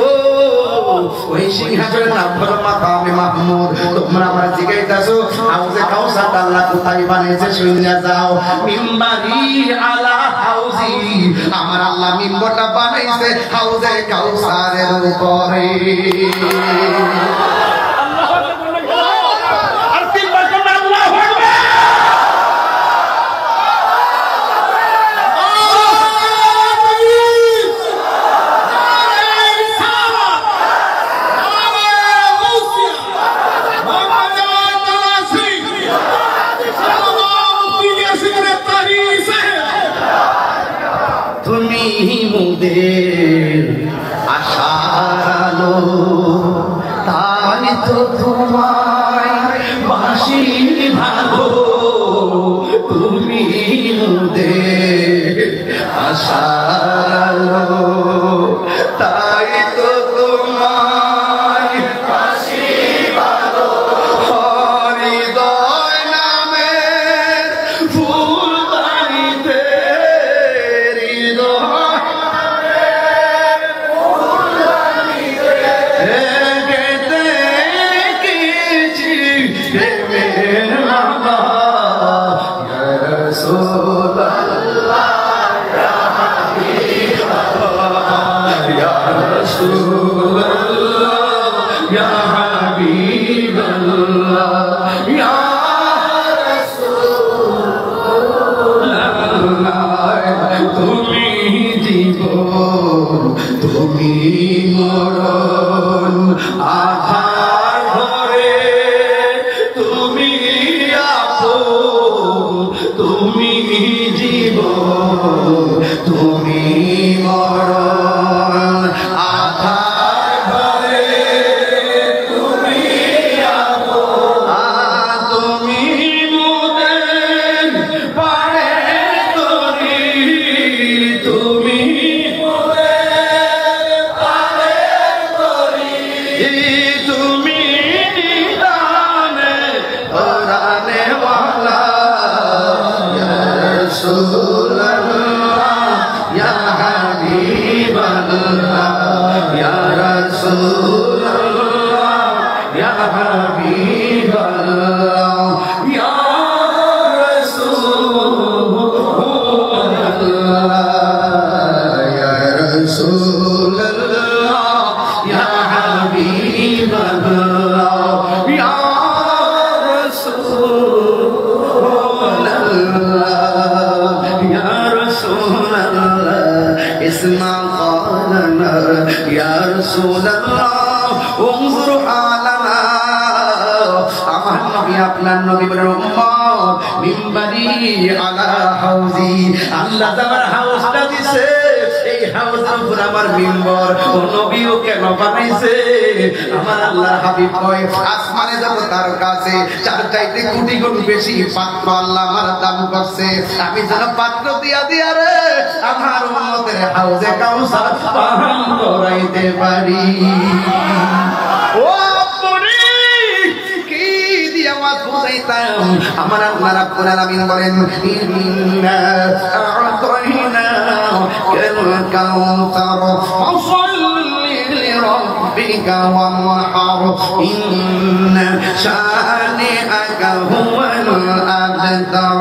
ওই সিংহাসনের নাম হলো মাকামে মাহমুদ তোমরা আমার জিজ্ঞাসাছো হাউজে কাউসার আল্লাহ কোথায় বানিয়েছে শুনে যাও মিম্বারি আলা হাউজি আমার আল্লাহ মিম্বরটা বানাইছে হাউজে কাউসারের উপরে আশার আলো তাই তো তোমায় বাসি ভালো তুমি মোদের আশার আলো তাই তো তোমায় বাসি ভালো হৃদয় নামের ফুল বাড়িতে তুমি মরণ আধার ঘরে তুমি আপন তুমি জীবন তুমি মরণ আধার ঘরে তুমি আপন তুমি মোদের পারে তরি তুমি তুমি দানে রানে ওয়ালা ইয়া রাসূলুল্লাহ ইয়া হাবিবাল্লাহ ইয়া রাসূলুল্লাহ ইয়া হাবিবাল্লাহ ইয়া রাসূলুল্লাহ ইয়া রাসূলুল্লাহ ইয়া اسمع قولنا يا رسول الله انظر حالنا আমার নবী আপনার নবী বলেন উম্মত মিম্বারি আলা হাউজি আল্লাহ তাআলা হাউজটা দিছে এই হাউজের উপর আমার মিম্বর ও নবীও কেন বানাইছে আমার আল্লাহর হাবিব কয় আসমানে যত তারকা আছে চার চাইতে কোটি গুণ বেশি পাত্র আল্লাহ আমার দান করছে আমি যেন পাত্র দিয়া দিয়া রে আমার উম্মতের হাউজে কাউসার পান করাইতে পারি ও আমার আল্লাহ রাব্বুল আলামিন বলেন ইন্না আ'তাইনা কাল কাউসার ফাসাল্লি লিরাব্বিকা ওয়ানহার ইন্না শানিআকা হুয়াল আবতার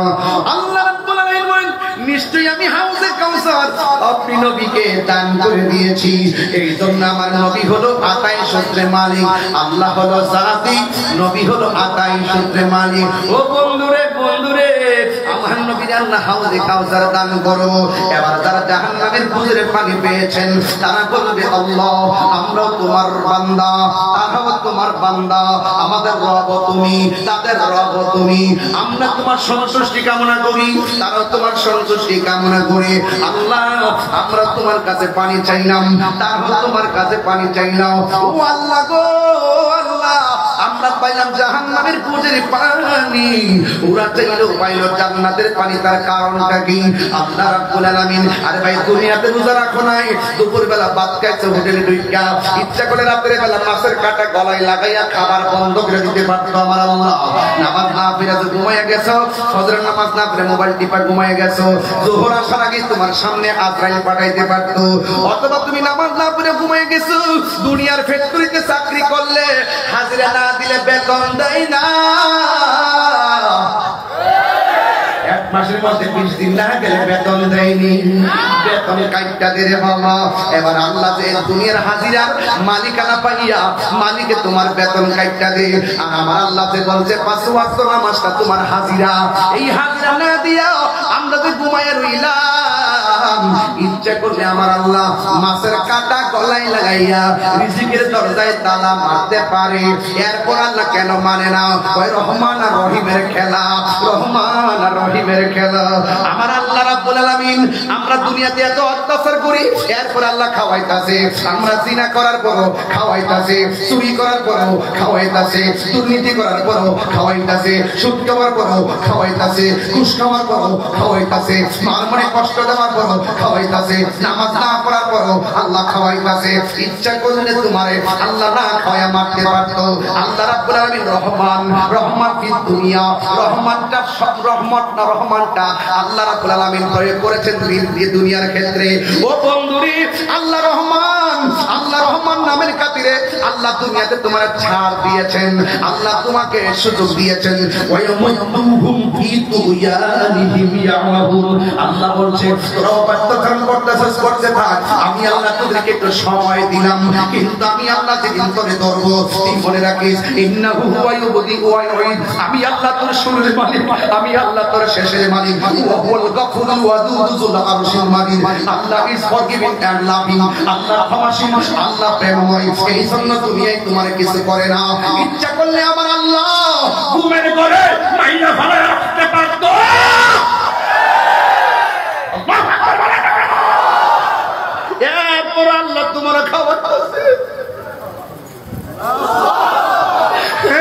আল্লাহ রাব্বুল আলামিন বলেন নিশ্চয়ই আমি হাউজে কাউসার আপনি নবীকে দান করে দিয়েছি এই জন্য আমার নবী হলো আতাই সূত্রে মালিক আল্লাহ হলো জাতি নবী হলো আতাই সূত্রে মালিক ও বন্ধুরে বন্ধুরে আমার নবী আল্লাহ হাউজে কাউসার দান করো এবার যারা জাহান্নামের পুজোরে পানি পেয়েছেন তারা বলবে আল্লাহ আমরা তোমার বান্দা তারাও তোমার বান্দা আমাদের রব তুমি তাদের রব তুমি আমরা তোমার সন্তুষ্টি কামনা করি তারাও তোমার সন্তুষ্টি কামনা করে আল্লাহ আমরা তোমার কাছে পানি চাইলাম তারাও তোমার কাছে পানি চাইলাম ও আল্লাহ গো আল্লাহ আমরা পাইলাম জাহান্নামের পুজের পানি, ওরা চাইলো পাইলো জান্নাতের পানি। তার কারণটা কি? আল্লাহ রাব্বুল আলামিন আরে ভাই দুনিয়াতে রোজা রাখো নাই, দুপুর বেলা ভাত খাইছো হোটেলে ঢুইকা, ইচ্ছা করে রাতের বেলা মাছের কাঁটা গলায় লাগাইয়া খাবার বন্ধ করে দিতে পারতো আমার আল্লাহ। নামাজ না পড়ে ঘুমাইয়া গেছো, ফজরের নামাজ না পড়ে মোবাইল টিপা ঘুমাইয়া গেছো, যোহর আসার আগে তোমার সামনে আজরাইল পাঠাইতে পারতো। অথবা তুমি নামাজ না পড়ে ঘুমাইয়া গেছো, দুনিয়ার ফ্যাক্টরিতে চাকরি করলে হাজিরা না দিলে বেতন দেয় না, এক মাসের মধ্যে 20 দিন না গেলে বেতন দেয়নি, বেতন কাইটা দে রে বাবা। এবার আল্লাহ যে দুনিয়ার হাজিরার মালিকানা পাইয়া মালিকে তোমার বেতন কাইটা দে, আর আমার আল্লাহ যে বলছে 5 ওয়াক্ত নামাজটা তোমার হাজিরা, এই হাজিরা না দিয়া আমরা যে ঘুমাইয়া রইলাম, ইচ্ছা করলে আমার আল্লাহ মাছের কাঁটা গলায় লাগাইয়া রিজিকের দরজায় তালা মারতে পারে। এরপর আল্লাহ কেন মানে না? ওই রহমান আর রহিমের খেলা, রহমান আর রহিমের খেলা। আমার আল্লাহ রাব্বুল আলামিন আমরা দুনিয়াতে এত অত্যাচার করি, এরপর আল্লাহ খাওয়াইতাছে। আমরা জিনা করার পরও খাওয়াইতাছে, চুরি করার পরও খাওয়াইতাছে, দুর্নীতি করার পরও খাওয়াইতাছে, সুদ খাওয়ার পরও খাওয়াইতাছে, ঘুষ খাওয়ার পরও খাওয়াইতাছে, মার মনে কষ্ট দেওয়ার পরও খাওয়াইতাছে, নামাজ না পড়ার পরও আল্লাহ খাওয়াইতাছে। ইচ্ছা করলে তোমারে আল্লাহ না খাওয়া মারতে পারত। আল্লাহ রাব্বুল আলামিন রহমান, রহমান কি দুনিয়া, রহমানটা সব রহমত না, রহমানটা আল্লাহ রাব্বুল আলামিন প্রয়োগ করেছেন দুনিয়ার ক্ষেত্রে। ও বন্ধুরি, আল্লাহ রহমান, আল্লাহ রহমান নামের খাতিরে আল্লাহ দুনিয়াতে তোমার ছাড় দিয়েছেন, আল্লাহ তোমাকে সুযোগ দিয়েছেন। ওয়ায়ামুহুম ফি তুয়ানিহিম ইয়ামাহুন, আল্লাহ বলছে তোরা অবাধ্যতার করতেছিস, করতে থাক, আমি আল্লাহ তোদেরকে একটু সময় দিলাম, কিন্তু আমি আল্লাহ যেদিন তোরে ধরব তুই মনে রাখিস ইন্নাহু হুয়া ইউবদি ওয়া ইউঈদ, আমি আল্লাহ তোর শুরুর মালিক, আমি আল্লাহ তোর শেষের মালিক। ওয়া হুয়াল গফুরুল ওয়াদুদ যুল আরশিল মাজিদ, আল্লাহ ইজ ফরগিভিং এন্ড লাভিং, আল্লাহ ক্ষমাশীল, আল্লাহ প্রেমময়। এই জন্য দুনিয়ায় তোমার কিছু করে না, ইচ্ছা করলে আমার আল্লাহ ঘুমের ঘরে মাইনা ফেলায় রাখতে পারতো। এরপর আল্লাহ তোমার খাওয়াচ্ছে,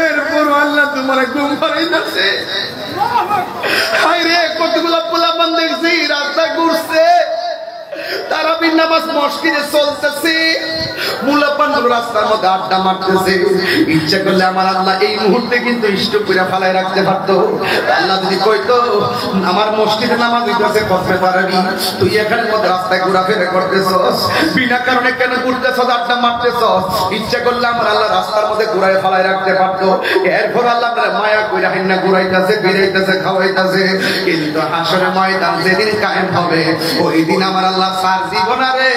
এরপর আল্লাহ তোমার ঘুম পাড়াইতেছে। হায়রে কতগুলা পোলাপান দেখছি রাস্তায় ঘুরছে, তারাবির নামাজ মসজিদে চলতেছে, মুলাপানগুলো রাস্তার মধ্যে আড্ডা মারতেছে। ইচ্ছা করলে আমার আল্লাহ এই মুহূর্তে কিন্তু ইষ্ট করে ফালায় রাখতে পারতো। আল্লাহ যদি কইতো আমার মসজিদে নামাজ হইতেছে করতে পারবি, তুই এখানের মধ্যে রাস্তায় ঘোরাফেরা করতেছস, বিনা কারণে কেন ঘুরতেছস, আড্ডা মারতেছস, ইচ্ছা করলে আমার আল্লাহ রাস্তার মধ্যে ঘুরায় ফালায় রাখতে পারতো। এরপর আল্লাহ মায়া কইরা হিন্না ঘুরাইতেছে, বেরাইতেছে, খাওয়াইতেছে। কিন্তু হাসরের ময়দান যেদিন কায়েম হবে, ওই দিন আমার আল্লাহ সার দিব না রে,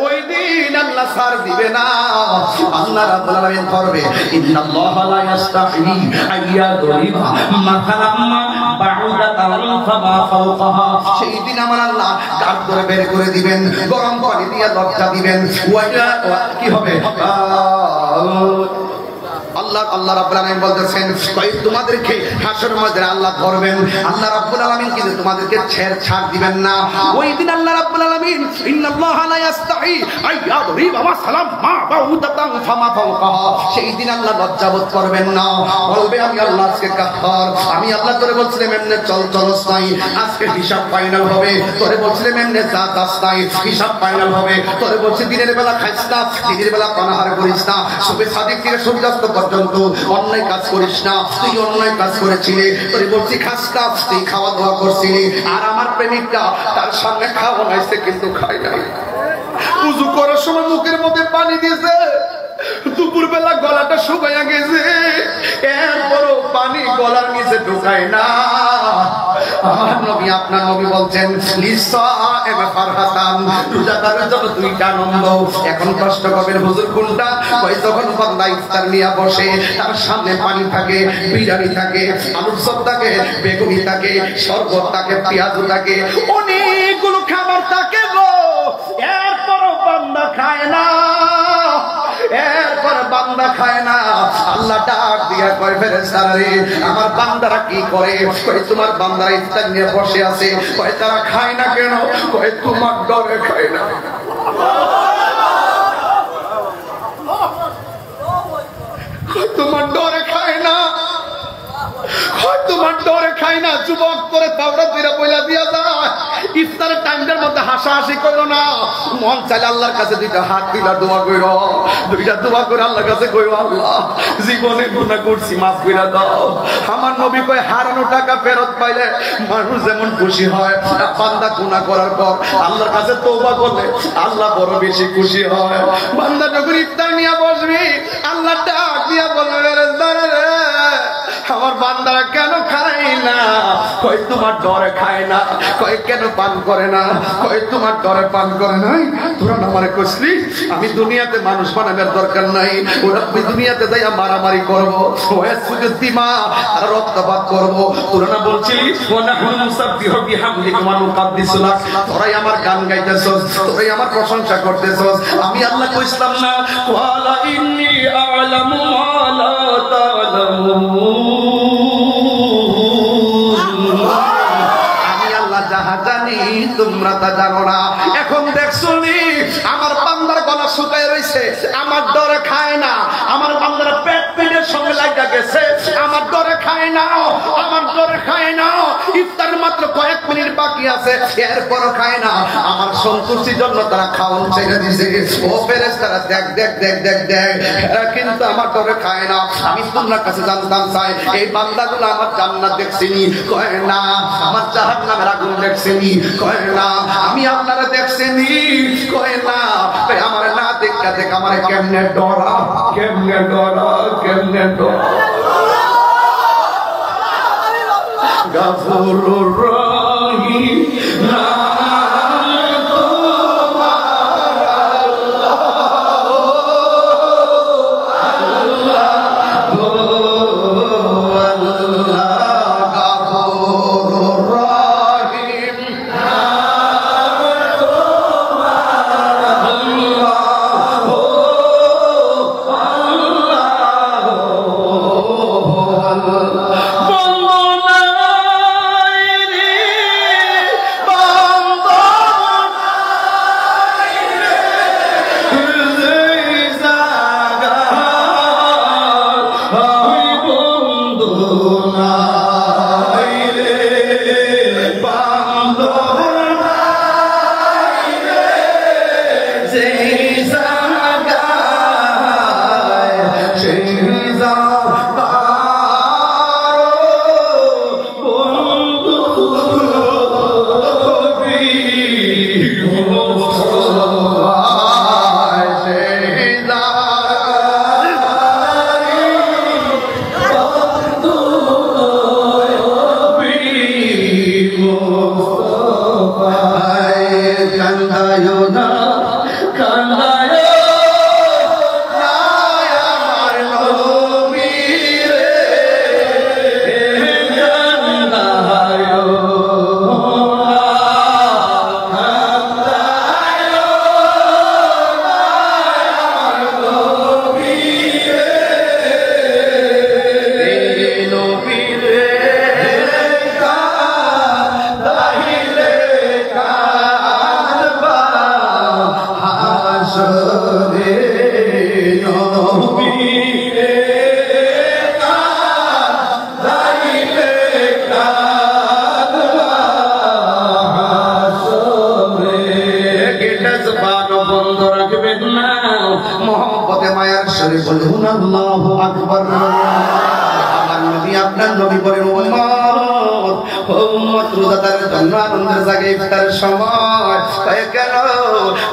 ওই দিন আল্লাহ সার দিবে না। আল্লাহ রাব্বুল আলামিন করবে ইন্নাল্লাহা লা ইস্তাহি আইয়াদরিবা মাসালাম বাউদাতান ফামা ফাওকাহা, সেই দিন আমার আল্লাহ দাঁত করে বের করে দিবেন, গরম পানি দিয়ে লজ্জা দিবেন। কি হবে? আল্লাহ রাব্বুল আলামিন বলতেছেন তোমাদেরকে হাসরের ময়দানে আল্লাহ ধরবেন, আল্লাহ রাব্বুল আলামিন কিন্তু তোমাদেরকে ছাড় দিবেন না। ওই দিন আল্লাহ রাব্বুল আলামিন ইন্নাল্লাহা লা ইস্তাহি আইয়াদরিবা মাসালাম মা বাউদাতান ফামা ফাওকাহা, সেই দিন আল্লাহ লজ্জাবোধ করবেন না, বলবে আমি আল্লাহ আজকে কাফার, আমি আল্লাহ তোরে বলছিলাম এমনি চলস নাই, আজকে হিসাব ফাইনাল হবে, তোরে বলছিলাম এমনি যাস নাই, হিসাব ফাইনাল হবে, তোরে বলছি দিনের বেলা খাইস না, দিনের বেলা পানাহার করিস না, শুভে সাদিক থেকে সূর্যাস্ত পর্যন্ত অন্যায় কাজ করিস না, তুই অন্যায় কাজ করেছিলি, তোরে বলছি খাস না, তুই খাওয়া দাওয়া করছিলি। আর আমার প্রেমিকটা তার সামনে খাওয়া নাইছে কিন্তু খাই নাই, উযু করার সময় মুখের মধ্যে পানি দিয়েছে, দুপুর বেলা গলাটা শুকাইয়া গেছে, এরপরও পানি গলার নিচে ঢুকায় না। আমার নবী, আপনার নবী বলছেন লিসাইম ফারহাতান, রোজাদারের জন্য দুইটা আনন্দ। এখন কষ্ট করবেন হুজুর কোনটা? কই যখন বান্দা ইফতার নিয়ে বসে, তার সামনে পানি থাকে, বিরিয়ানি থাকে, আলুর চপ থাকে, বেগুনি থাকে, শরবত থাকে, পেঁয়াজ থাকে, অনেকগুলো খাবার থাকে গো, এরপরও বান্দা খায় না, এরপর বান্দা খায় না। আল্লাহ ডাক দিয়া কয় ফেরেশতারা রে, আমার বান্দারা কি করে? কয় তোমার বান্দারা ইফতার নিয়ে বসে আছে, কয় তারা খায় না কেন? কয় তোমার ডরে খায় না। যুবক করে পাউডা দিয়ে বইলা দিয়া যায় ইফতারের টাইমের মধ্যে হাসাহাসি করো না। মন চাইলে আল্লাহর কাছে দুইটা হাত দিলা দোয়া করো, দুইটা দোয়া করে আল্লাহর কাছে কইও, আল্লাহ জীবনে গুনাহ করছি মাফ করে দাও। আমার নবী কয় হারানো টাকা ফেরত পাইলে মানুষ যেমন খুশি হয়, বান্দা গুনাহ করার পর আল্লাহর কাছে তওবা করলে আল্লাহ বড় বেশি খুশি হয়। বান্দা যখন ইফতার নিয়ে বসবি আল্লাহ ডাক দিয়া বলবে রে আমার বান্দারা কেন খায় না? কই তোমার ডরে খায় না। কই কেন পান করে না? কই তোমার ডরে পান করে নাই। তোরা না মানে কইলি আমি দুনিয়াতে মানুষ বানানোর দরকার নাই, ওরা দুনিয়াতে যাইয়া মারামারি করবো, দিমা আর রক্তপাত করবো। তোরা না বলছিলি তোরাই আমার গান গাইতেছস, তোরাই আমার প্রশংসা করতেছস। আমি আল্লাহ কইছিলাম না ওয়ালা ইন্নী আ'লামু মা লা তা'লামুন, জানি তোমরা তা জানো না। এখন দেখছো আমার বান্দার গলা শুকায় রয়েছে, আমার ডরে খায় না। আমার বান্দার পেটের সঙ্গে লাগা গেছে, আমার ডরে খায় না, আমার ডরে খায় না। ইফতার মাত্র কয়েক মিনিট বাকি আছে, এরপরও খায় না। আমার সন্তুষ্টির জন্য তারা খাওয়ান ছেড়ে দিছে। ও ফেরেশতারা দেখ দেখ দেখ দেখ দেখ, এরা কিন্তু আমার ডরে খায় না। আমি তোমার কাছে জানতাম চাই এই বান্দাগুলো আমার জান্নাত দেখছিনি? কয় না। আমার জাহান্নামের আগুন দেখছিনি? কয় না। আমি আপনারা দেখছিনি? কয় না। আমার না দেখা দেখ আমার কেমনে ডরা, কেমনে ডরা, কেমনে ডরা। গফুরুর রহিম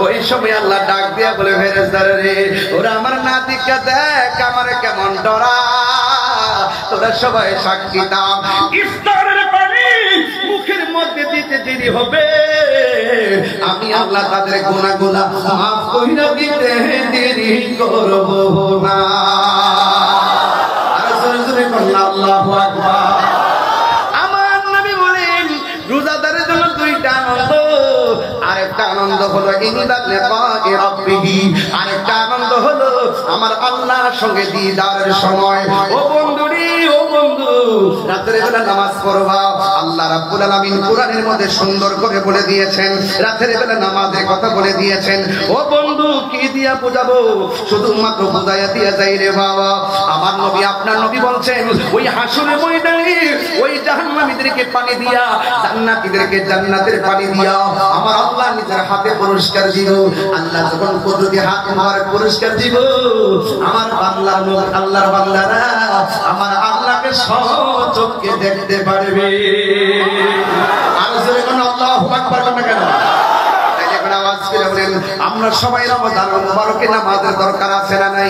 ওই সময় আল্লাহ ডাক দিয়া বলে ফেরেশতারা রে ওরা আমার নাতিকে দেখ আমার কেমন ডরা। তোরা সবাই সাক্ষী দাও ইফতারের পানি মুখের মধ্যে দিতে দেরি হবে, আমি আল্লাহ তাদের গুনাহগুলো মাফ কইরা দিতে দেরি করব না। আর জোরে জোরে বলুন আল্লাহু আকবার। আমার নবী বলেন রোজাদারের জন্য দুইটা আনন্দ, আরেকটা আনন্দ হলো ইনদা লিকাই রাব্বিহি, আরেকটা আনন্দ হলো আমার আল্লাহর সঙ্গে দিদারের সময়। ও বন্ধুরি, ও বন্ধু রাতের বেলা নামাজ পড়বা আল্লাহ রাব্বুল আলামিন কোরআনের মধ্যে সুন্দর করে বলে দিয়েছেন রাতের বেলা নামাজের কথা বলে দিয়েছেন ও বন্ধু কি দিয়া বুঝাবো শুধুমাত্র বুঝাইয়া দিয়া যাই রে বাবা আমার নবী আপনার নবী বলছেন ওই হাসরের ময়দানে ওই জাহান্নামীদেরকে পানি দিয়া জান্নাতীদেরকে জান্নাতের পানি দিয়া আমার আল্লাহ নিজের হাতে পুরস্কার দিব আল্লাহ যখন কুদরতি হাত মোবারক পুরস্কার দিব আমার বান্দার আল্লাহর বান্দারা আমার আল্লাহকে সচক্ষে দেখতে পারবে আর জোরে কোন আল্লাহু আকবার বলবেন কেন এখন আওয়াজ করে বলেন আমরা সবাই রমজান মুবারকে নামাজের দরকার আছে না নাই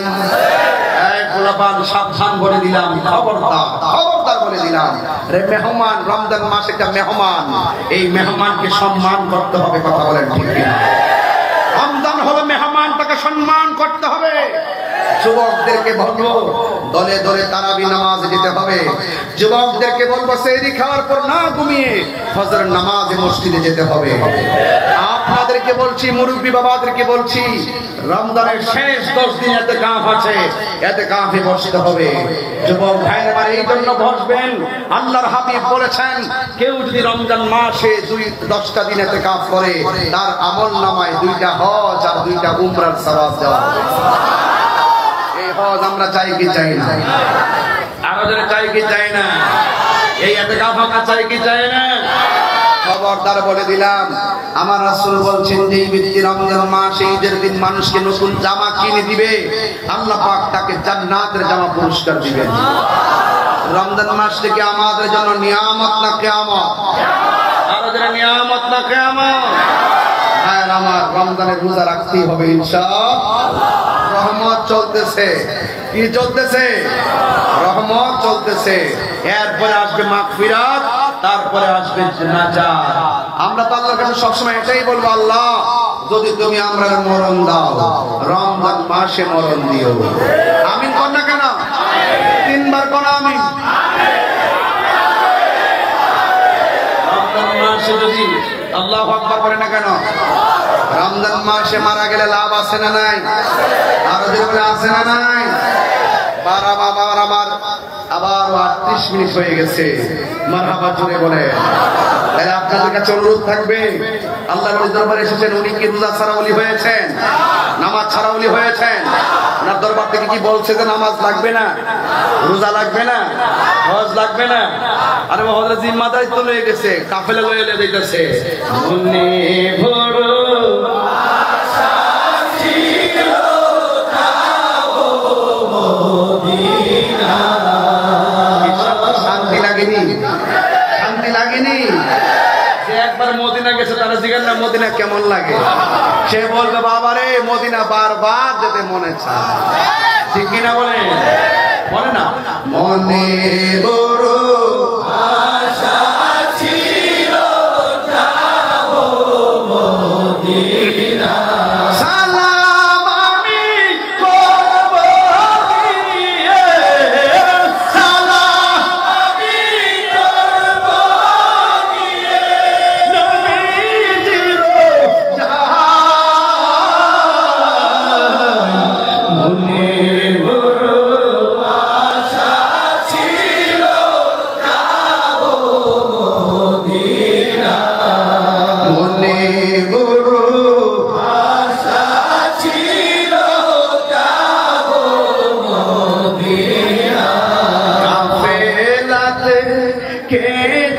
এক গোলাপান সাবধান বলে দিলাম খবরদার বলে দিলাম রে মেহমান রমজান মাস একটা মেহমান এই মেহমানকে সম্মান করতে হবে কথা বলেন ঠিক কি রমজান হলো মেহমান তাকে সম্মান করতে হবে যুবকদেরকে বলবো দলে দলে তারাবি নামাজ যেতে হবে যুবকদেরকে বলবো সেহরি খাওয়ার পর না ঘুমিয়ে ফজর নামাজে মসজিদে যেতে হবে আপনাদেরকে বলছি মুরব্বী বাবাদেরকে বলছি রমজানের শেষ 10 দিন ইতিকাফ আছে ইতিকাফে বসতে হবে যুবক ভাইরা আমার এই জন্য বসবেন আল্লাহর হাবিব বলেছেন কেউ যদি রমজান মাসে 10টা দিন ইতিকাফ করে তার আমলনামায় 2টা হজ আর 2টা উমরার সওয়াব দেওয়া হবে এই হজ আমরা চাই কি চাই না আরো যারা চাই কি চাই না এই ইতিকাফ আমরা চাই কি চাই না খবরদার বলে দিলাম আমার রাসূল বলছেন যে এই ব্যক্তি রমজান মাসে ঈদের দিন মানুষকে নতুন জামা কিনে দিবে আল্লাহ পাক তাকে জান্নাতের জামা পুরস্কার দিবেন রমজান মাস থেকে আমাদের জন্য নিয়ামত না কিয়ামত আরো যারা নিয়ামত না কিয়ামত আর আমার রমজানের রোজা রাখতেই হবে ইনশাআল্লাহ রহমত চলতেছে কি চলতেছে রহমত চলতেছে এরপরে আসবে মাগফিরাত তারপরে আসবে নাজাত আমরা তো আল্লাহর কাছে সবসময় এটাই বলবো আল্লাহ যদি তুমি আমরা মরণ দাও রমজান মাসে মরণ দিও আমিন কর না কেন 3 বার কোন আমিন রমজান মাসে যদি আল্লাহু আকবার করে না কেন রমজান মাসে মারা গেলে লাভ আছে না নাই আরো জীবনে আছে না নাই বাবার আমার আবার 38 মিনিট হয়ে গেছে মারহাবা জোরে বলে তাহলে আপনাদের কাছে অনুরোধ থাকবে আল্লাহর নবী দরবারে এসেছেন উনি কি রোজা ছাড়া ওলি হয়েছেন নামাজ ছাড়া ওলি হয়েছেন ওনার দরবার থেকে কি বলছে যে নামাজ লাগবে না রোজা লাগবে না হজ লাগবে না আরে হযরত জিম্মাদারি তো লয়ে গেছে কাফেলা লয়ে যাইতেছে মনে বড় আশা ছিল যাব মদিনা শান্তি লাগেনি শান্তি লাগেনি যে একবার মদিনা গেছে তারা জিজ্ঞেস না মদিনা কেমন লাগে সে বলবে বাবারে মদিনা বারবার যেতে মনে চায় ঠিক কিনা বলে বলে না মনে বড় আশা ছিল যাব মদিনা সালাম আমি করব দিয়ে সালাম আমি করব দিয়ে নবীজির মনে বড় আশা ছিল যাব মদিনা মনে বড় আশা ছিল যাব মদিনা কাফেলাতে কে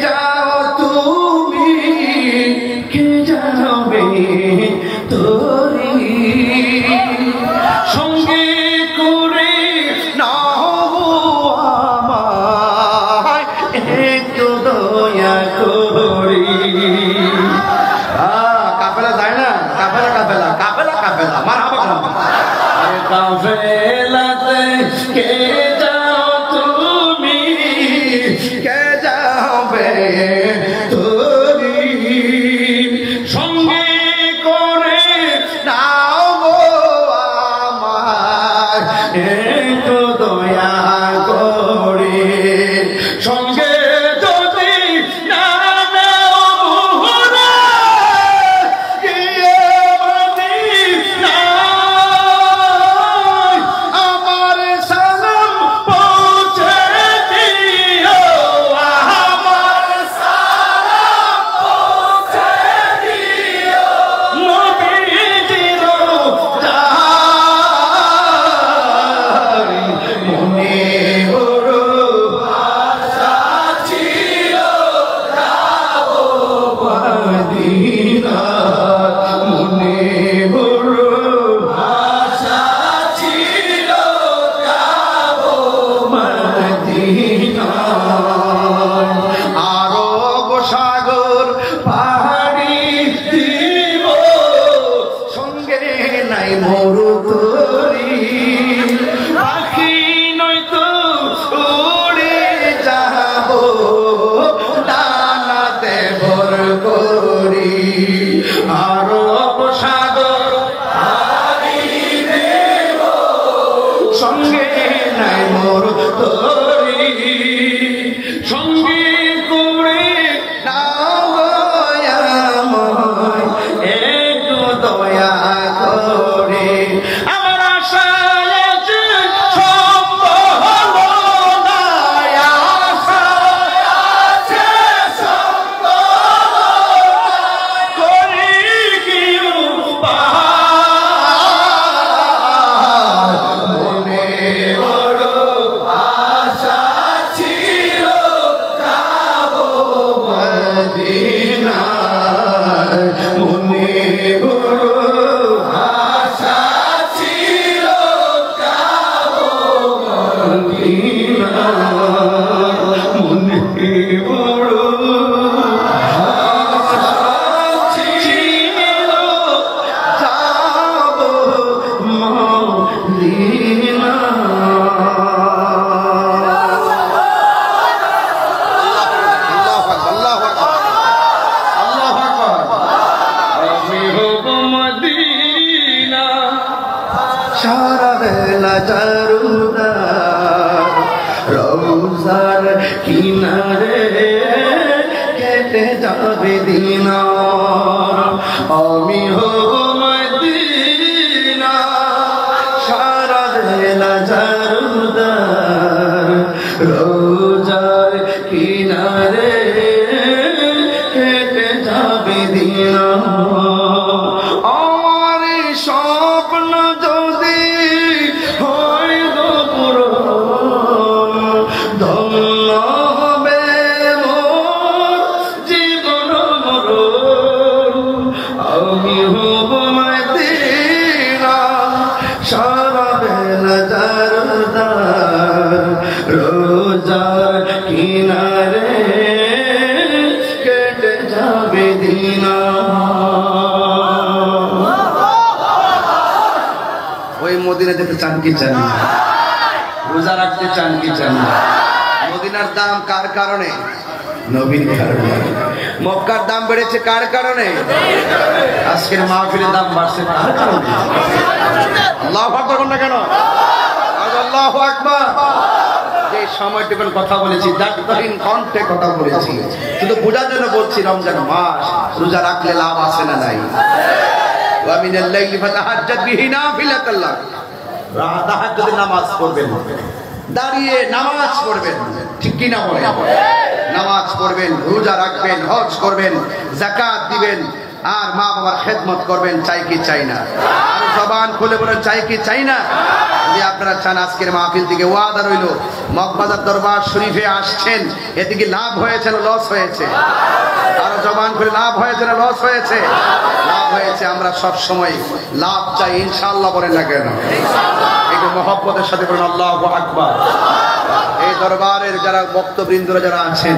যাও তুমি কে যাবে তোরি সঙ্গে করে নাও আমায় একটু দয়া করি কাফেলা যায় না কাফেলা কাফেলা কাফেলা কাফেলা মারহাবা আরে কাফেলাতে কে যাও তুমি কে যাবে তোরি সঙ্গে করে নাও গো আমায় একটু দয়া করে সঙ্গে যদি না নাও মোহরা গিয়ে মদিনায় আমার সালাম সঙ্গে নাই মোর তরি সঙ্গে করে নাও আমায় একটু দয়া করে আমার আশা আছে সব হলো না আশা আছে সব করি কি মনে বড় আশা ছিল যাবো মদিনায় মনে বড় আশা ছিল যাবো মদিনায় মনে বড় আশা ছিল যাবো মদিনা সারা বেলা জারুদার রওজার কিনারে কেটে যাবে দিন আমি হব মদিনা সারা বেলা জারুদার রওজার কিনারে কেটে যাবে দিন আমার স্বপ্ন যদি হয় গো পূরণ ধন্য হবে মোর জীবন মরণ আমি হব মদিনা সারা বেলা জারদার রোজার কিনারে কেটে যাবে দিন ওই মদিনা যেতে চান কি চান না রোজা রাখতে চান কি চান না মদিনার দাম কার কারণে নবীর কারণে মক্কার দাম বেড়েছে কার কারণে আজকের মাহফিলের দাম বাড়ছে কার কারণে আল্লাহু আকবার না কেন আল্লাহু আকবার যে সময়টুকুন কথা বলেছি দাঁতহীন কণ্ঠে কথা বলেছি শুধু বোঝার জন্য বলছি রমজান মাস রোজা রাখলে লাভ আছে না নাই ওয়া মিনাল লাইলি ফাতাহাজ্জাদ বিহি নাফিলাতাল লাক তাহাজ্জুদের নামাজ পড়বেন দাঁড়িয়ে নামাজ পড়বেন ঠিক কি না বলেন নামাজ পড়বেন রোজা রাখবেন হজ করবেন যাকাত দিবেন আর মা বাবার খেদমত করবেন চাই কি চাই না আর জবান খুলে বলেন চাই কি চাই না যদি আপনারা চান আজকের মাহফিল থেকে ওয়াদা রইল মগবাজার দরবার শরীফে আসছেন এতে কি লাভ হয়েছে না লস হয়েছে আর জবান খুলে লাভ হয়েছে না লস হয়েছে লাভ হয়েছে আমরা সব সময় লাভ চাই ইনশাআল্লাহ বলেন না কেন একটু মহব্বতের সাথে বলেন আল্লাহু আকবার এই দরবারের যারা ভক্তবৃন্দরা যারা আছেন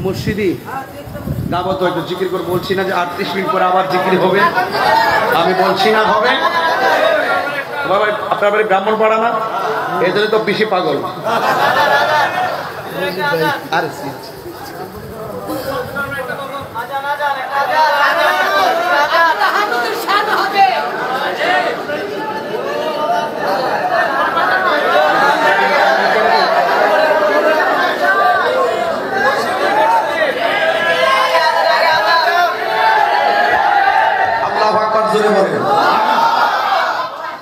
মুর্শিদি গাবো তো একটু জিকির করে বলছি না যে 38 মিনিট পরে আবার জিকির হবে আমি বলছি না হবে আপনার বাড়ি ব্রাহ্মণ পাড়া না এই জন্য তো বেশি পাগল আরে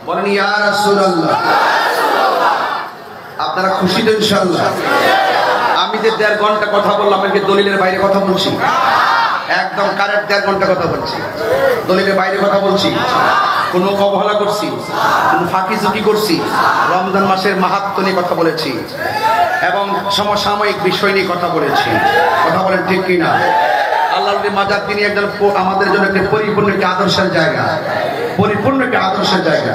বলেন ইয়া রাসূলুল্লাহ আপনারা খুশি তো ইনশাআল্লাহ আমি যে 1.5 ঘন্টা কথা বললাম আমি কি দলিলের বাইরে কথা বলছি একদম কারেক্ট 1.5 ঘন্টা কথা বলছি দলিলের বাইরে কথা বলছি কোনো অবহেলা করছি কোনো ফাঁকি ঝুঁকি করছি রমজান মাসের মাহাত্ম্য নিয়ে কথা বলেছি এবং সমসাময়িক বিষয় নিয়ে কথা বলেছি কথা বলেন ঠিক কিনা আল্লাহর মাজার তিনি একজন আমাদের জন্য একটা পরিপূর্ণ একটা আদর্শের জায়গা পরিপূর্ণ একটা আদর্শের জায়গা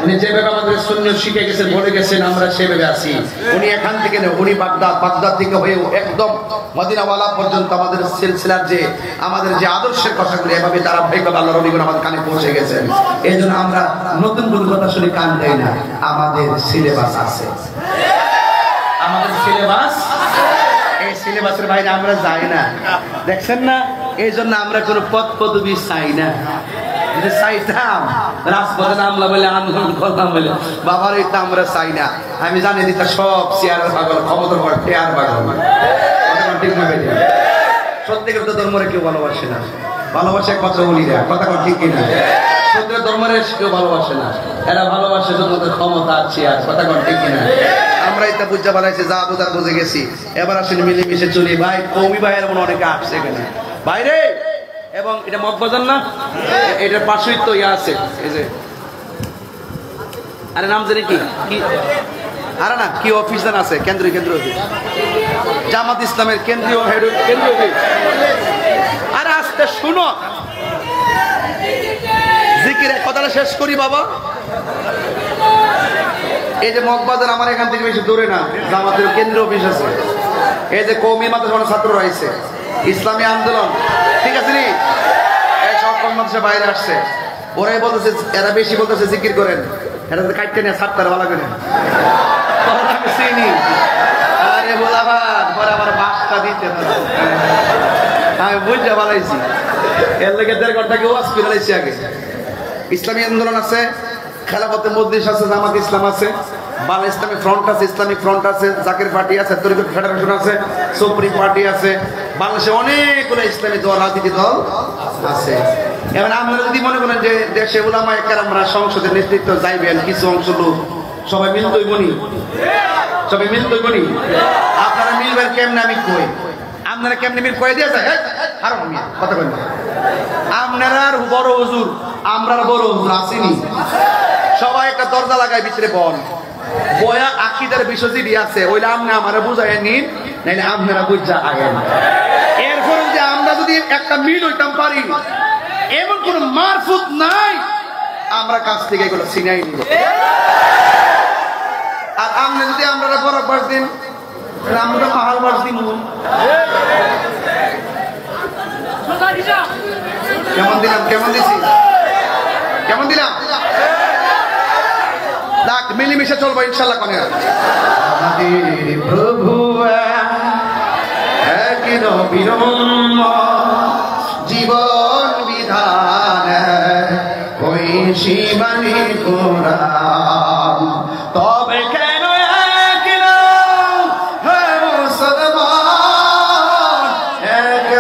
উনি যেভাবে আমাদের সুন্নাত শিখে গেছেন বলে গেছেন আমরা সেভাবে আছি উনি এখান থেকে না উনি বাগদাদ থেকে হয়ে একদম মদিনাওয়ালা পর্যন্ত আমাদের সিলসিলার যে আমাদের যে আদর্শের কথাগুলো এভাবে তারা ভাইভাবে আল্লাহর নবীগণ আমাদের কানে পৌঁছে গেছেন এই জন্য আমরা নতুন কোন কথা শুনে কান দেই না আমাদের সিলেবাস আছে আমাদের সিলেবাস এই সিলেবাসের বাইরে আমরা যাই না দেখছেন না এই জন্য আমরা কোনো পদ পদবি চাই না চাইতাম রাজপথে নামলা বলে আন্দোলন করলাম বলে বাবার এইটা আমরা চাই না। আমি জানি দিতা সব চেয়ারের পাগল, ক্ষমতার পর টেয়ার পাগল। ঠিক না ভাই? সত্যিকার তো ধর্মরে কেউ ভালোবাসে না, ভালোবাসে কথা বলি না, কথা ঠিক কিনা? সত্যি ধর্মরে কেউ ভালোবাসে না, এরা ভালোবাসে শুধু ক্ষমতা আছে আর কথা ঠিক কিনা? আমরা এটা বুঝতে পারাইছি, যা বোঝার বুঝে গেছি। এবার আসলে মিলেমিশে চলি ভাই। কৌমি ভাইয়ের মনে অনেকে আসছে এখানে বাইরে, এবং এটা মগবাজার না, এটার পাশেই তো ইয়ে আছে, এই যে আরে নাম জানি কি কি আরে না কি অফিস জান আছে, কেন্দ্রীয় অফিস, জামাত ইসলামের কেন্দ্রীয় অফিস। আরে আস্তে শুনো, জিকিরের কথাটা শেষ করি বাবা। এই যে মগবাজার আমার এখান থেকে বেশি দূরে না, জামাতের কেন্দ্রীয় অফিস আছে। এই যে কৌমি মাদ্রাসার ছাত্র রয়েছে, ইসলামী আন্দোলন, ঠিক আছে নি? এই সব মাদ্রাসা বাইরে আসছে, ওরাই বলতেছে, এরা বেশি বলতেছে জিকির করেন, এটা কাটতে নিয়ে সাতটার ভালো করে আমি চিনি। আরে বলাবাদ পরে আমার বাসটা দিতে আমি বুঝতে পারাইছি, এর লেগে 1.5 ঘন্টা কেউ ওয়াজ করে লাইছি। আগে ইসলামী আন্দোলন আছে, খেলাফতে মজলিস আছে, জামাত ইসলাম আছে, বাংলা ইসলামী ফ্রন্ট আছে, ইসলামিক ফ্রন্ট আছে, জাকির পার্টি আছে, তরিকত ফেডারেশন আছে, সুপ্রিম পার্টি আছে, বাংলাদেশে অনেকগুলো ইসলামী দল, রাজনীতি দল আছে। এবার আমরা যদি মনে করেন যে দেশে উলামায়ে কেরামরা সংসদের নেতৃত্ব যাইবেন, কিছু অংশ লোক সবাই মিলতই বনি, সবাই মিলতই বনি, আপনারা মিলবেন কেমনে? আমি কই আপনারা কেমনে মিল কয়ে দিয়ে যায় আরো কথা কই না। আপনারা বড় হুজুর, আমরা বড় হুজুর আসিনি, সবাই একটা দরজা লাগায় ভিতরে বন বয়া আকিদার বিষয় যদি আছে, ওইটা আপনি আমারে বুঝাই নিন, নাইলে আপনারা বুঝা আগে। এরপর যে আমরা যদি একটা মিল হইতাম পারি, এমন কোন মারফুত নাই, আমরা কাছ থেকে এগুলো ছিনাই নিব। আর আপনি যদি আমরা বড় বাস দিন, আমরা পাহাড় বাস দিন। কেমন দিলাম, কেমন দিছি, কেমন দিলাম? দেখ মিলেমিশে চলবো ইনশাল্লাহ। কোন আমাদের প্রভু এক নবীর জীবন বিধান, ওই শিবানী কোরআন, তবে কেন এক মুসলমান, এক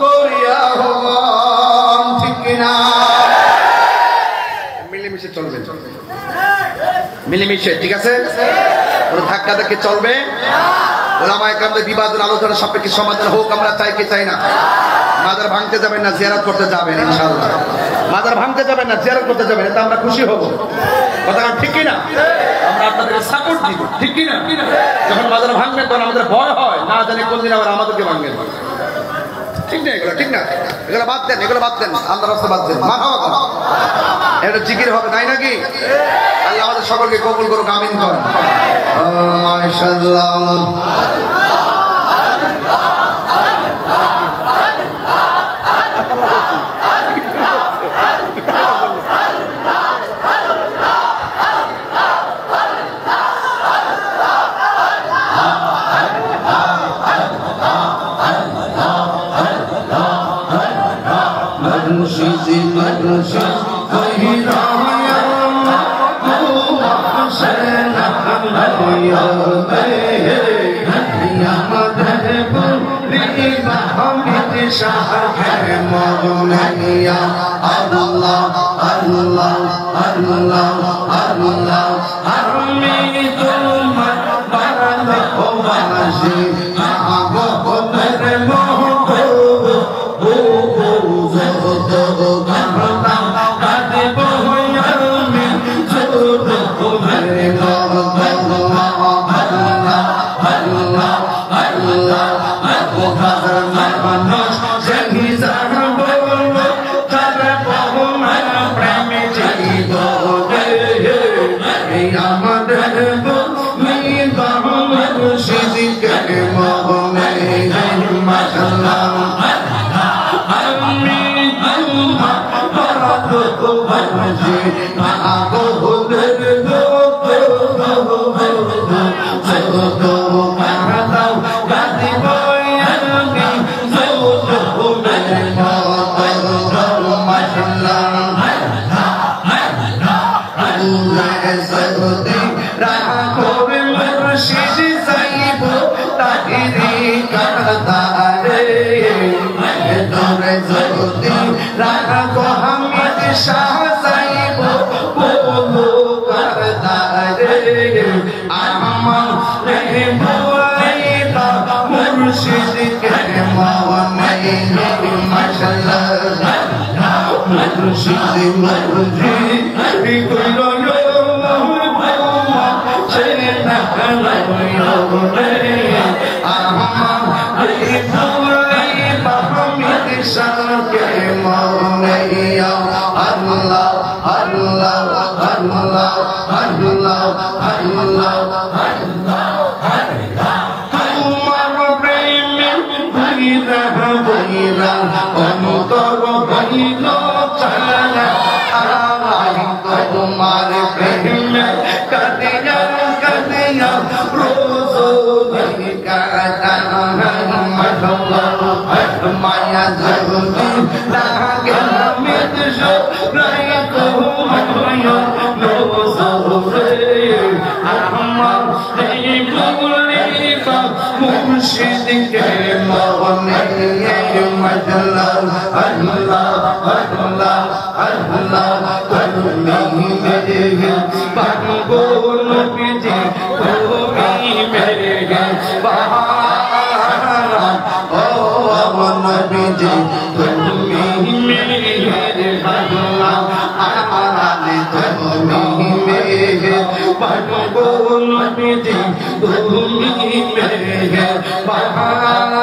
করিয়া হন, ঠিক কিনা? মিলেমিশে চলবে, মিলেমিশে, ঠিক আছে? ওরা ধাক্কা ধাক্কি চলবে। ওলামায়ে কেরামদের বিবাদের আলোচনা সাপেক্ষে সমাধান হোক, আমরা চাই কি চাই না? মাজার ভাঙতে যাবেন না, জিয়ারত করতে যাবেন ইনশাআল্লাহ। মাজার ভাঙতে যাবেন না, জিয়ারত করতে যাবেন, এতে আমরা খুশি হব। কথা ঠিক কি না? আমরা আপনাদের সাপোর্ট দিব, ঠিক কি না? যখন মাজার ভাঙবেন তখন আমাদের ভয় হয়, না জানি কোন দিন আবার আমাদেরকে ভাঙবেন। ঠিক না এগুলো? ঠিক না? এগুলো বাদ দেন, এগুলো বাদ দেন, আল্লাহর রাস্তা বাদ দেন। এটা জিকির হবে, তাই নাকি? আল্লাহ আমাদের সকলকে কবুল করুক, আমিন করেন। মাশাআল্লাহ। দূরে যদি রাখবে মুর্শিদ যাইব তাহিরি কাদারে দূরে যদি রাখো হামিদ শাহ যাইব বলো কাদারে আমার রেহমাইলা মুর্শিদ কে মাওয়ানে মাশাআল্লাহ মুর্শিদ মুর্শিদ কইলো তোমার প্রেমে কাদিয়া কাদিয়া রোজো কাটা মায়া জগতি লাগে মিটশো রাই কো মায়া রোজো রে আমার এই ভুলি বা মুর্শিদ কে মনে মজলা আল্লাহ আল্লাহ আল্লাহ তুমি মেরে বাগো নবীজি তুমি মেরে বাহার ও নবীজি তুমি মেরে বাংলা আমারে তুমি মেরে বাগো নবীজি তুমি মেরে বাহার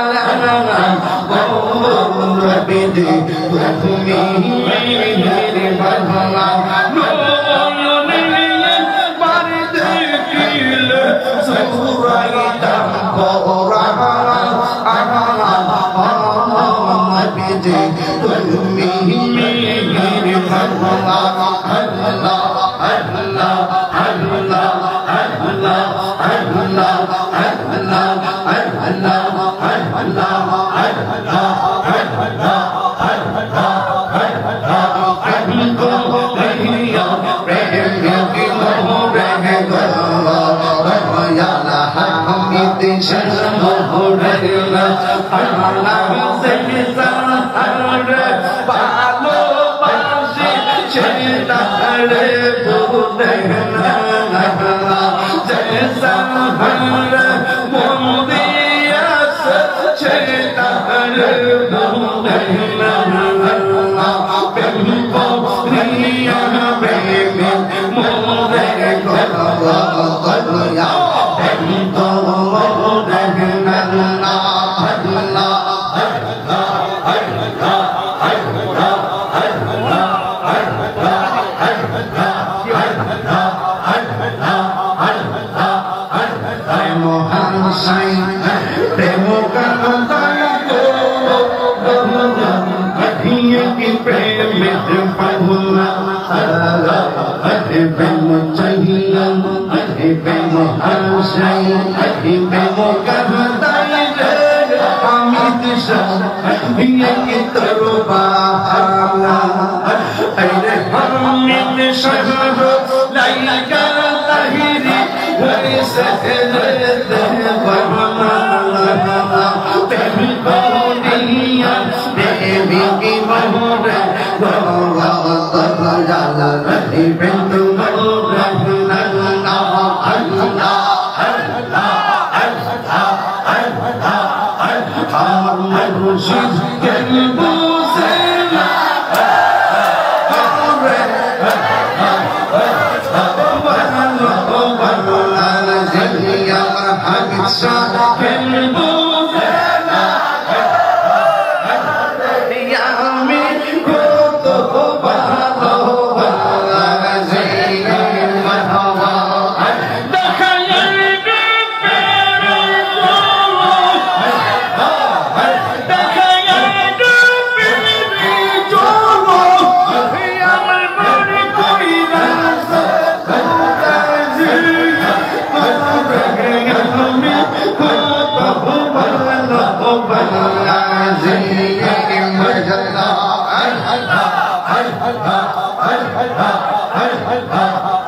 ও নবীজি তুমি মেরে বাংলা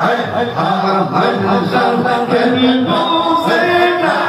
আমার ভালোবাসা কেন বুঝে না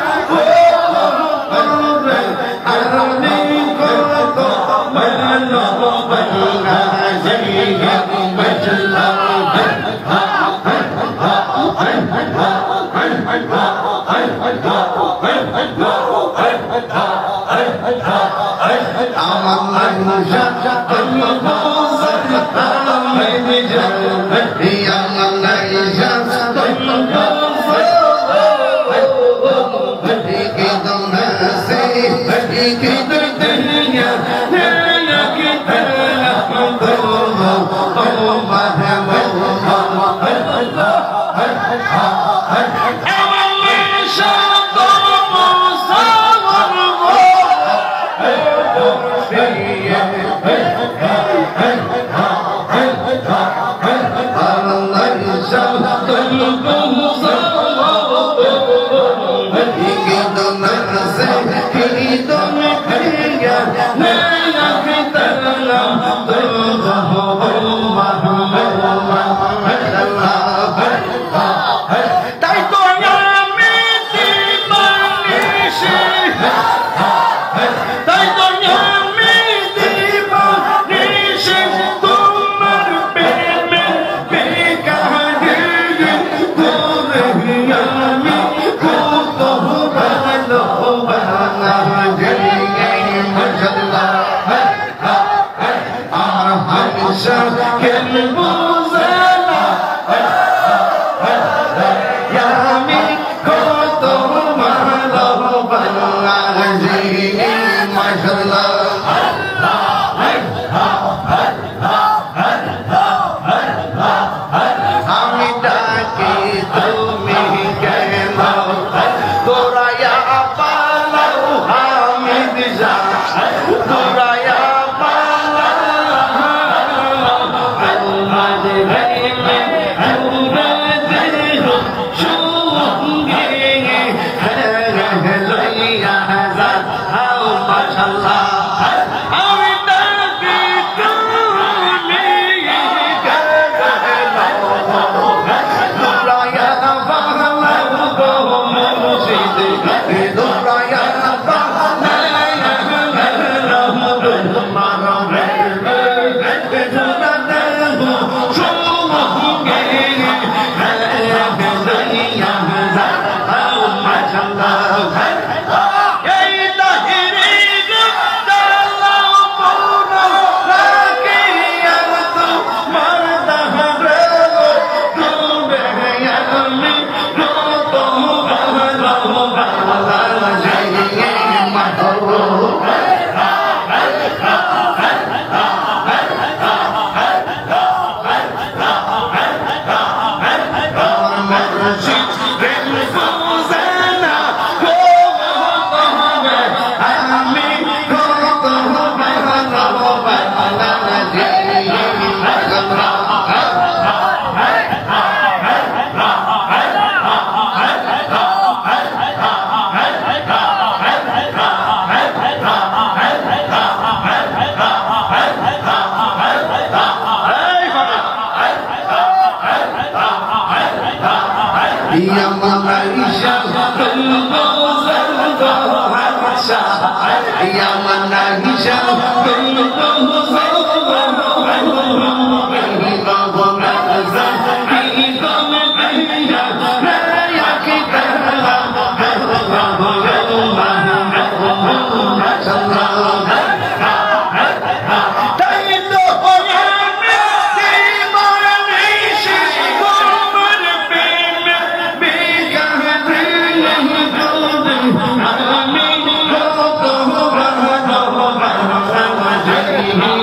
Amen.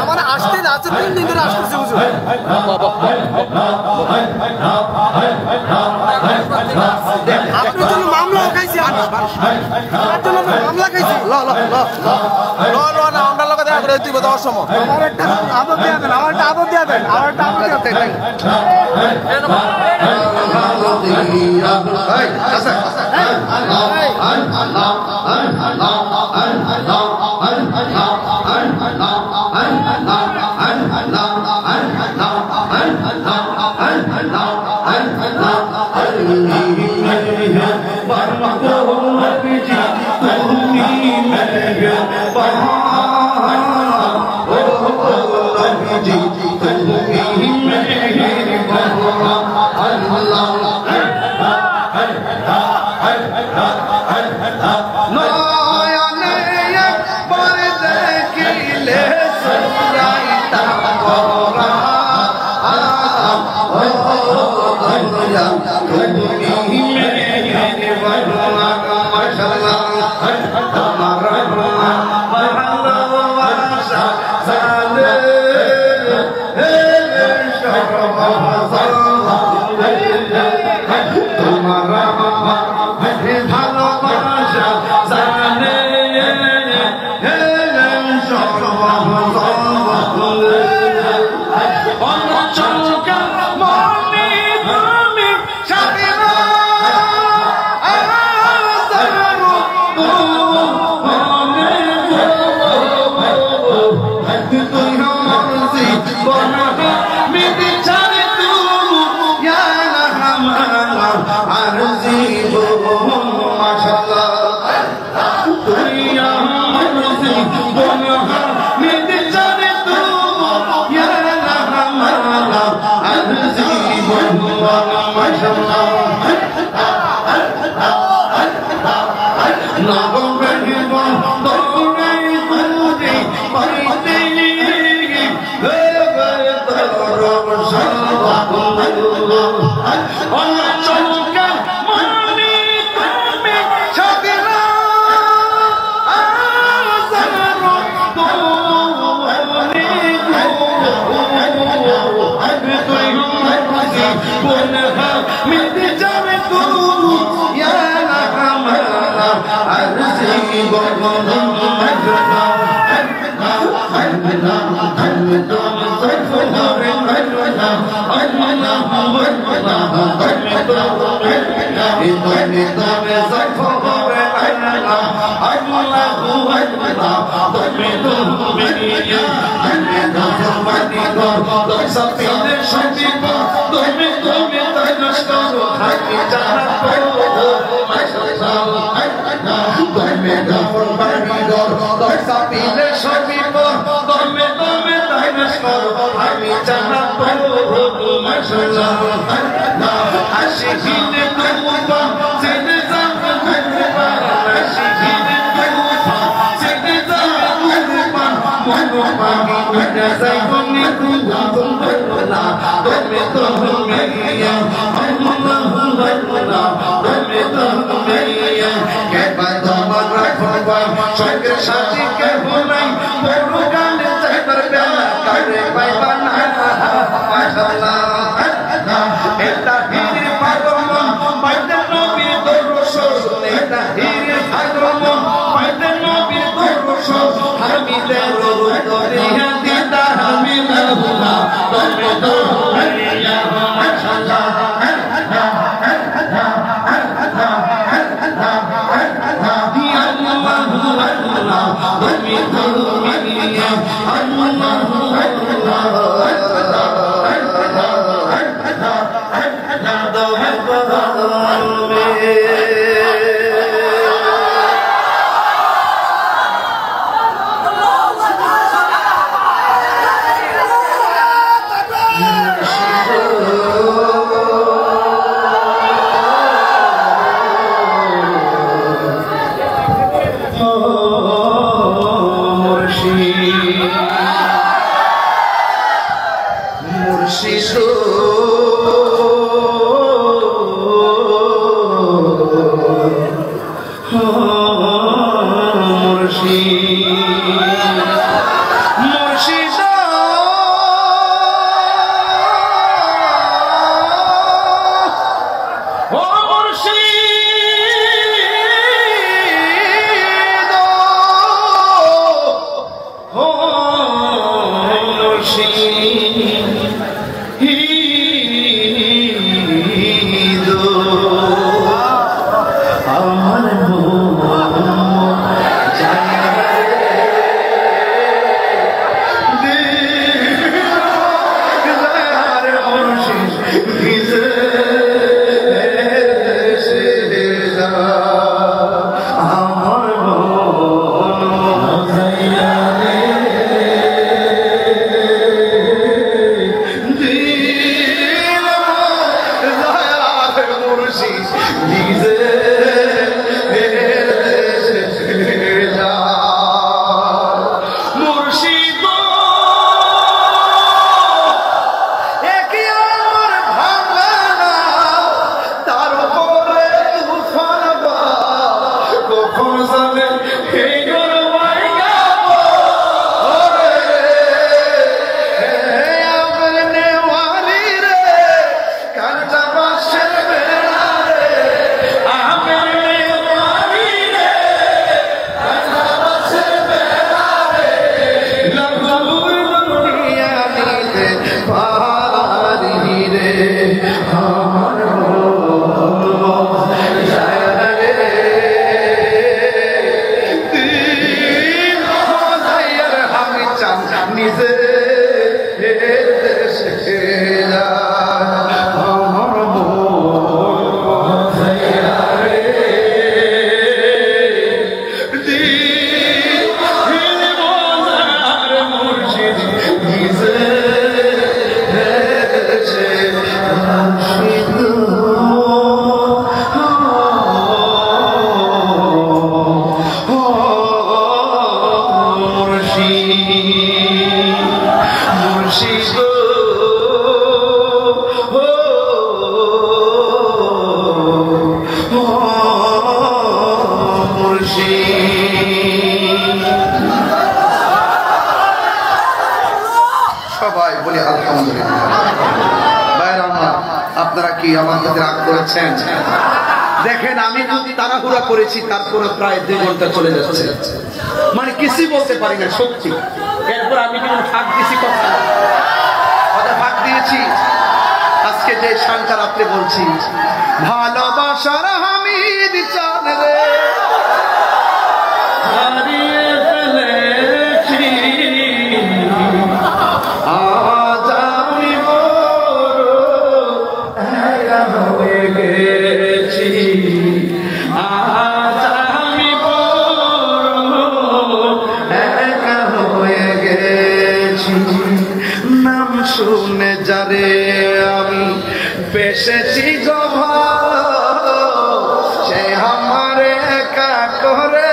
আমার আসতে না আছে 3 দিন ধরে আসতেছে হুজুর। আপনার জন্য মামলা খাইছি, আপনার জন্য মামলা খাইছি। ল ল ল ল ল না আমরা লগে দেখা করে দিব দেওয়ার সময়। আমার একটা আদর দিয়া দেন, আমার একটা আদর দিয়া দেন, আমার একটা আদর দিয়া দেন। ভালোবাসা জানে সবাই বলি আলহামদুলিল্লাহ। ভাইরা আমার, আপনারা কি আমার প্রতি রাগ করেছেন? দেখেন আমি খুব তাড়াহুড়া করেছি, তারপরে প্রায় 2 ঘন্টা চলে যাচ্ছে, মানে কিছুই বলতে পারি না সত্যি। এরপর আমি কিন্তু ফাঁক দিয়েছি, কথা ফাঁক দিয়েছি। আজকে যে শানটা রাত্রে বলছি, ভালোবাসার হামিদ চাঁদ রে হারিয়ে ফেলেছি, আজ আমি বড় একা হয়ে গেছি, আজ আমি বড় একা হয়ে গেছি। নাম শুনে যারে আমি বেসেছি গো ভালো, সে আমার একা করে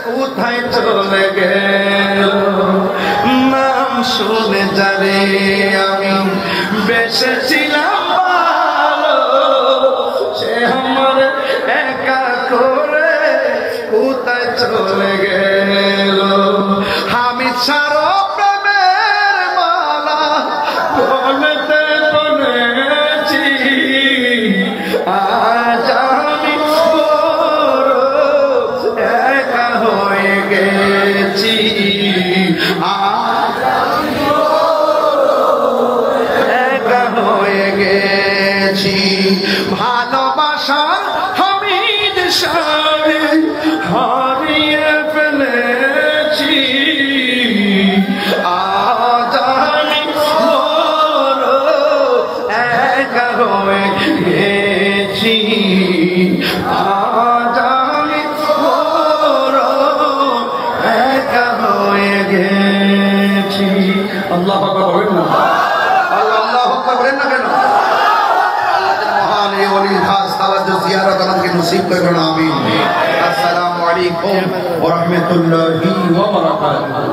কোথায় চলে গেল। নাম শুনে যারে আমি বেসেছিলাম ভালো, সে আমার একা করে কোথায় চলে গেল। আমি সারো প্রেমের মালা বলতে বলেছি, আজ আমি বড় একা হয়ে গেছি, আজ আমি বড় একা হয়ে গেছি। ভালোবাসার হামিদ শানে হারিয়ে ফেলেছি, আজ আমি বড় একা হয়ে গেছি, আজ আমি বড় একা হয়ে গেছি। আল্লাহ আকবার বলেন না, আল্লাহ আকবার বলেন না কেন? মহান এই ওলি খাস তাওয়াজ্জুহ জিয়ারত আমাদেরকে নসিব করুন, আমিন। আসসালামু আলাইকুম ওয়া রাহমাতুল্লাহি ওয়া বারাকাতুহু।